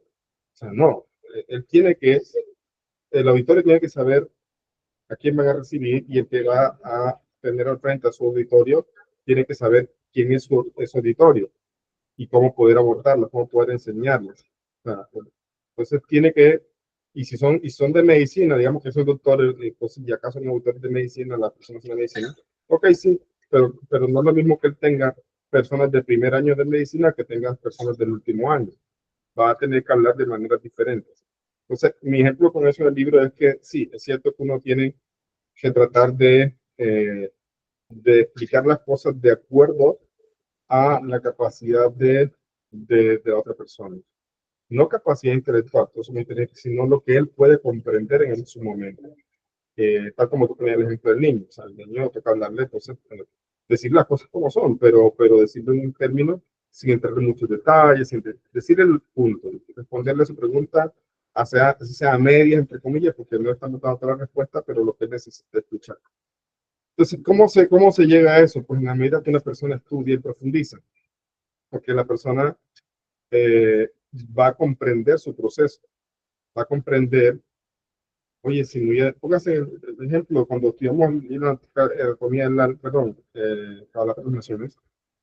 sea, no, él tiene que, el auditorio tiene que saber a quién van a recibir y el que va a tener al frente a su auditorio tiene que saber quién es su auditorio y cómo poder abordarlo, cómo poder enseñarles. O sea, entonces tiene que, y si son de medicina, digamos que son doctores, pues ya acaso son autores de medicina, las personas de medicina, ok, sí, pero no es lo mismo que él tenga personas de primer año de medicina que tenga personas del último año. Va a tener que hablar de maneras diferentes. Entonces, mi ejemplo con eso en el libro es que sí, es cierto que uno tiene que tratar de explicar las cosas de acuerdo a la capacidad de otra persona. No capacidad intelectual, sino lo que él puede comprender en su momento. Tal como tú ponías el ejemplo del niño. O sea, el niño toca hablarle, entonces, decir las cosas como son, pero decirlo en un término sin entrar en muchos detalles, sin decir el punto, responderle a su pregunta, sea a medias, entre comillas, porque no estamos dando toda la respuesta, pero lo que él necesita escuchar. Entonces, ¿cómo se llega a eso? Pues en la medida que una persona estudia y profundiza, porque la persona va a comprender su proceso, va a comprender, oye, si muy, póngase el ejemplo, cuando estudiamos para las naciones,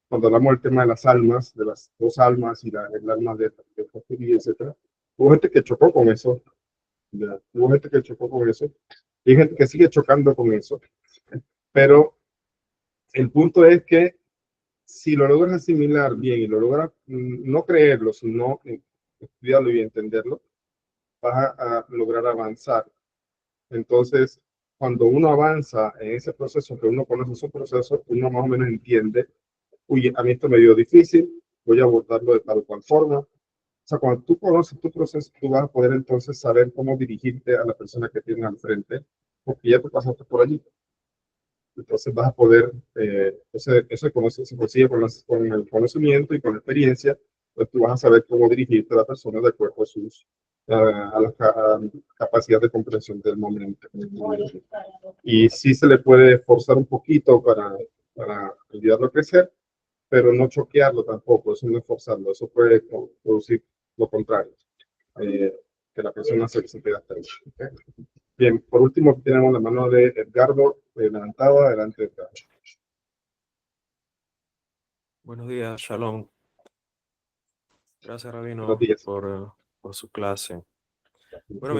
cuando hablamos del tema de las almas, de las dos almas y el alma de José, etcétera, hubo gente que chocó con eso, ¿ya? Hubo gente que chocó con eso, y hay gente que sigue chocando con eso, pero el punto es que si lo logras asimilar bien y lo logras no creerlo, sino estudiarlo y entenderlo, vas a lograr avanzar. Entonces, cuando uno avanza en ese proceso, que uno conoce su proceso, uno más o menos entiende, uy, a mí esto me dio difícil, voy a abordarlo de tal o cual forma. O sea, cuando tú conoces tu proceso, tú vas a poder entonces saber cómo dirigirte a la persona que tienes al frente, porque ya tú pasaste por allí. Entonces vas a poder, se consigue con el conocimiento y con la experiencia, pues tú vas a saber cómo dirigirte a la persona de acuerdo a sus a la capacidad de comprensión del momento. Y sí se le puede forzar un poquito para ayudarlo a crecer, pero no choquearlo tampoco, eso no es forzarlo, eso puede producir lo contrario, que la persona se quede hasta ahí. ¿Okay? Bien, por último tenemos la mano de Edgardo levantada, adelante Edgardo. Buenos días, Shalom. Gracias, Buenos Rabino, días. por su clase. Bueno,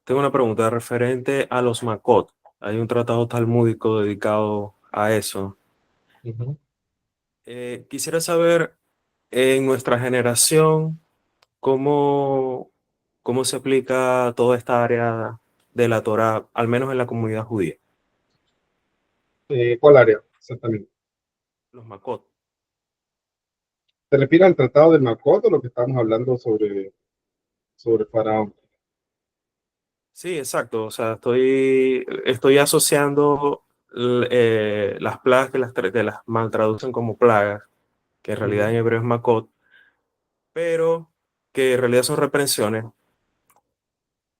tengo una pregunta referente a los Makot. Hay un tratado talmúdico dedicado a eso. Uh-huh. Quisiera saber, en nuestra generación, cómo se aplica toda esta área de la Torá, al menos en la comunidad judía. ¿Cuál área exactamente? Los Makot. ¿Te refieres al tratado de Makot o lo que estamos hablando sobre Faraón? Sí, exacto. O sea, estoy asociando las plagas que las mal traducen como plagas, que en realidad en hebreo es Makot, pero que en realidad son reprensiones.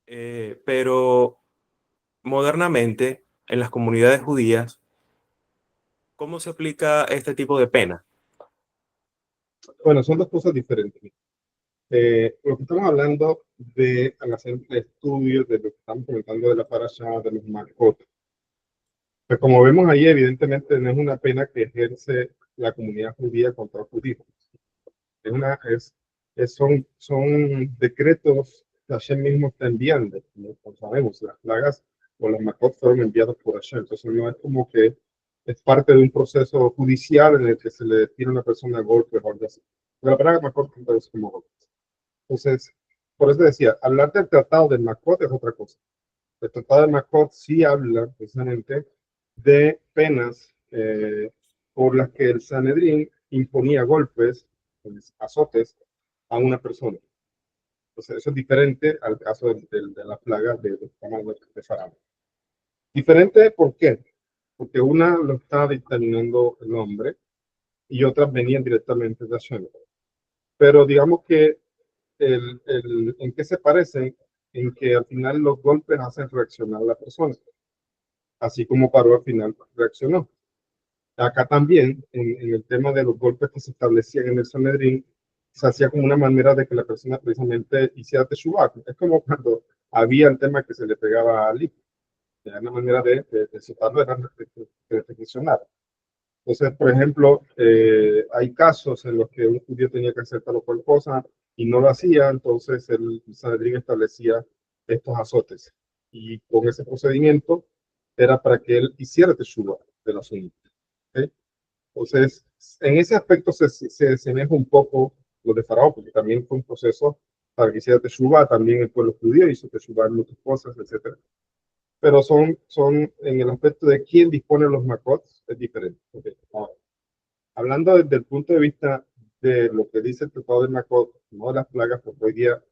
Pero modernamente, en las comunidades judías, ¿cómo se aplica este tipo de pena? Bueno, son dos cosas diferentes. Lo que estamos hablando al hacer el estudio de lo que estamos comentando de la parasha de los Makot. Pues como vemos ahí, evidentemente no es una pena que ejerce la comunidad judía contra los judíos. Son decretos que Hashem mismo está enviando. Como sabemos, las plagas o las Makot fueron enviadas por Hashem. Entonces no es como que es parte de un proceso judicial en el que se le detiene a una persona a golpes o algo así. Pero la palabra Makot es como golpes. Entonces, por eso decía, hablar del tratado del Makot es otra cosa. El tratado de Makot sí habla precisamente de penas por las que el Sanedrín imponía golpes, pues, azotes a una persona. Entonces, eso es diferente al caso de la plaga de Faraón. Diferente, ¿por qué? Porque una lo estaba dictaminando el hombre y otras venían directamente de Hashem. Pero digamos que en qué se parecen, en que al final los golpes hacen reaccionar a la persona, así como Paró al final reaccionó. Acá también, en el tema de los golpes que se establecían en el Sanedrín, se hacía como una manera de que la persona precisamente hiciera teshuvah. Es como cuando había el tema que se le pegaba a Ali. Era una manera de soltarlo, era de reflexionar. Entonces, por ejemplo, hay casos en los que un judío tenía que hacer tal o cual cosa y no lo hacía, entonces el Sanedrín establecía estos azotes. Y con ese procedimiento era para que él hiciera teshuvah del asunto. ¿Okay? Entonces, en ese aspecto se desemeja un poco lo de Faraón, porque también fue un proceso para que hiciera teshuvah, también el pueblo judío hizo teshuvah en muchas cosas, etc. Pero son en el aspecto de quién dispone los Makot, es diferente. Okay. Ahora, hablando desde el punto de vista de lo que dice el tratado de Makot, no de las plagas, porque hoy día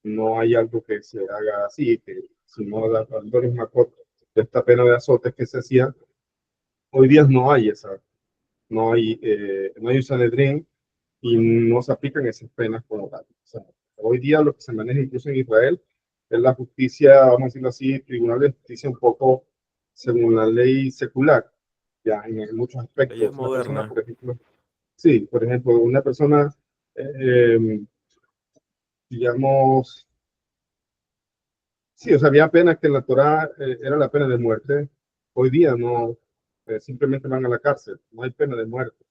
no hay algo que se haga así, que si no hablando de los Makot, de esta pena de azotes que se hacía, hoy día no hay no hay un Sanedrín y no se aplican esas penas como tal. O sea, hoy día lo que se maneja incluso en Israel es la justicia, vamos a decirlo así, tribunal de justicia un poco según la ley secular, ya en muchos Ella es aspectos. Una persona, moderna. por ejemplo, sí, por ejemplo, una persona, eh, digamos, sí, o sea, había penas que en la Torá era la pena de muerte. Hoy día no, simplemente van a la cárcel, no hay pena de muerte.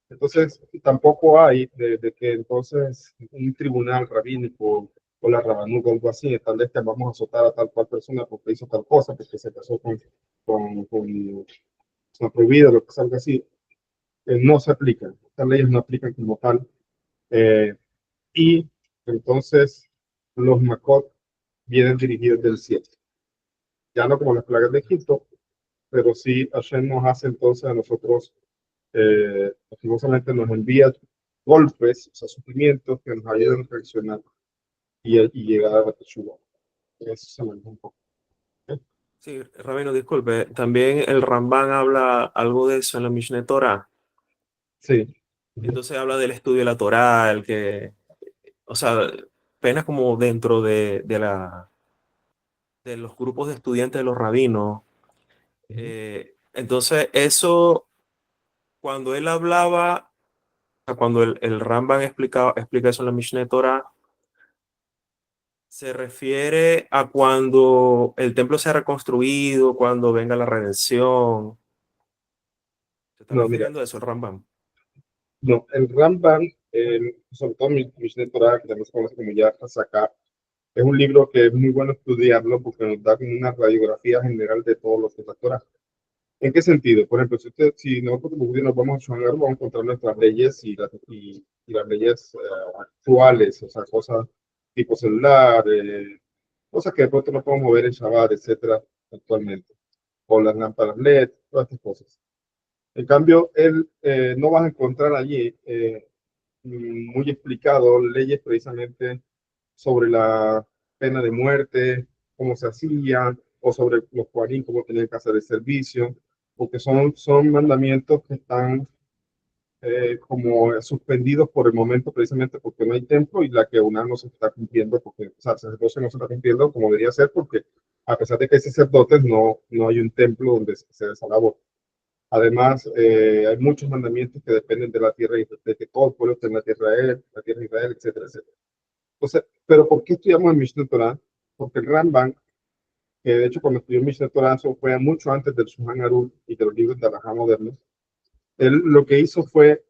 Entonces, tampoco hay de que entonces un tribunal rabínico o la Rabanut o algo así establezca vamos a azotar a tal cual persona porque hizo tal cosa, porque se casó con persona prohibida, lo que salga así, no se aplican. Estas leyes no aplican como tal. Y entonces los Makot vienen dirigidos del cielo. Ya no como las plagas de Egipto, pero sí Hashem nos hace entonces a nosotros, lastimosamente nos envía golpes, o sea, sufrimientos que nos ayudan a reaccionar y llegar a la Teshuvah. Eso se maneja un poco. Sí, Rabino, disculpe, también el Ramban habla algo de eso en la Mishneh Torah. Sí. Entonces habla del estudio de la Torah, el que, o sea, apenas como dentro de los grupos de estudiantes de los rabinos. Entonces eso, cuando él hablaba, cuando el Ramban explica eso en la Mishneh Torah, se refiere a cuando el templo sea reconstruido, cuando venga la redención. ¿Se está No, mira, refiriendo a eso el Ramban? no, el Ramban, sobre todo Mishneh Torah, que también se conoce como ya Hasaká, es un libro que es muy bueno estudiarlo porque nos da como una radiografía general de todos los que es la Torah. ¿En qué sentido? Por ejemplo, si nosotros como judíos nos vamos a Shangar, vamos a encontrar nuestras leyes y las leyes actuales, o sea, cosas tipo celular, cosas que de pronto no podemos ver en Shabbat, etcétera, actualmente, o las lámparas LED, todas estas cosas. En cambio, él no vas a encontrar allí muy explicado leyes precisamente sobre la pena de muerte, cómo se hacía, o sobre los cuarín, cómo tenían que hacer el servicio, porque son mandamientos que están como suspendidos por el momento precisamente porque no hay templo y la que una no se está cumpliendo, porque o sea, el sacerdocio no se está cumpliendo como debería ser, porque a pesar de que hay sacerdotes, no hay un templo donde se hace esa labor. Además, hay muchos mandamientos que dependen de la tierra y de que todo el pueblo esté en la tierra de Israel, etcétera, etcétera. Entonces, pero ¿por qué estudiamos el Mishneh Torah? Porque el Ramban, que de hecho cuando estudió el Mishneh Torah, eso fue mucho antes del Shulchan Aruch y de los libros de Halajá modernos, él lo que hizo fue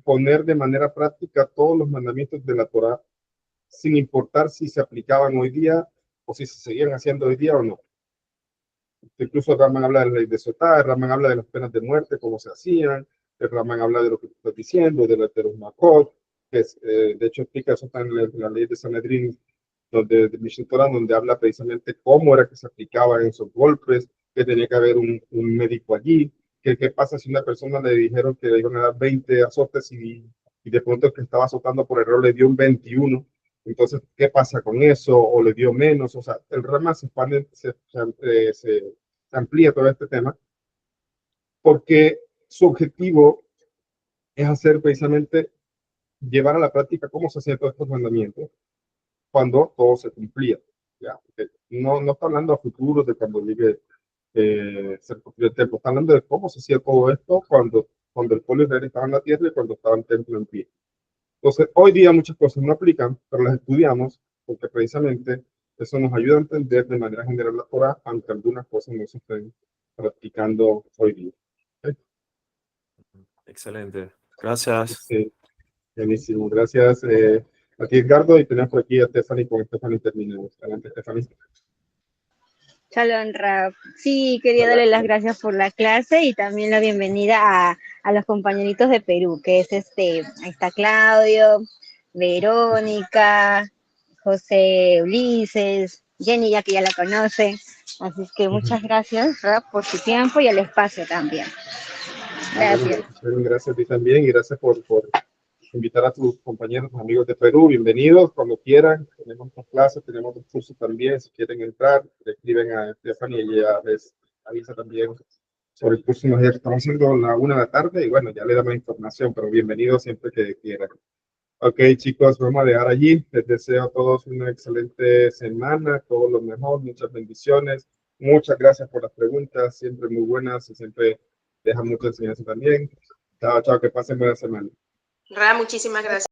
poner de manera práctica todos los mandamientos de la Torah, sin importar si se aplicaban hoy día o si se seguían haciendo hoy día o no. Incluso el Ramban habla de la ley de Sotá, el Ramban habla de las penas de muerte, cómo se hacían, el Ramban habla de lo que tú estás diciendo, de los Makot, que es, de hecho explica eso en la ley de Sanedrín, de Mishneh Torah, donde habla precisamente cómo era que se aplicaban esos golpes, que tenía que haber un médico allí, que qué pasa si una persona le dijeron que le iban a dar 20 azotes y de pronto el que estaba azotando por error le dio un 21. Entonces, ¿qué pasa con eso? ¿O le dio menos? O sea, el Rama se expande, se amplía todo este tema, porque su objetivo es hacer precisamente llevar a la práctica cómo se hacían todos estos mandamientos cuando todo se cumplía. ¿Ya? No está hablando a futuro de cuando llegue se construyó el templo, está hablando de cómo se hacía todo esto cuando el pueblo de Israel estaba en la tierra y cuando estaba el templo en pie. Entonces, hoy día muchas cosas no aplican, pero las estudiamos porque precisamente eso nos ayuda a entender de manera general la Torah, aunque algunas cosas no se estén practicando hoy día. ¿Okay? Excelente. Gracias. Buenísimo, gracias a ti, Edgardo, y tenemos por aquí a Stephanie. Con Stephanie terminamos. Adelante, Stephanie. Shalom, Rab. Sí, quería darle las gracias por la clase y también la bienvenida a los compañeritos de Perú, que es ahí está Claudio, Verónica, José Ulises, Jenny, ya que ya la conoce. Así es que muchas gracias, Rab, por su tiempo y el espacio también. Gracias. Gracias a ti también y gracias por invitar a tus compañeros, tus amigos de Perú. Bienvenidos cuando quieran. Tenemos otras clases, tenemos otros cursos también. Si quieren entrar, le escriben a Stephanie y ella les avisa también sobre el curso que estamos haciendo a la 1 de la tarde. Y bueno, ya le damos información, pero bienvenidos siempre que quieran. Ok, chicos, vamos a dejar allí. Les deseo a todos una excelente semana, todo lo mejor, muchas bendiciones. Muchas gracias por las preguntas, siempre muy buenas y siempre dejan mucha enseñanza también. Chao, chao, que pasen buena semana. Ra, muchísimas gracias.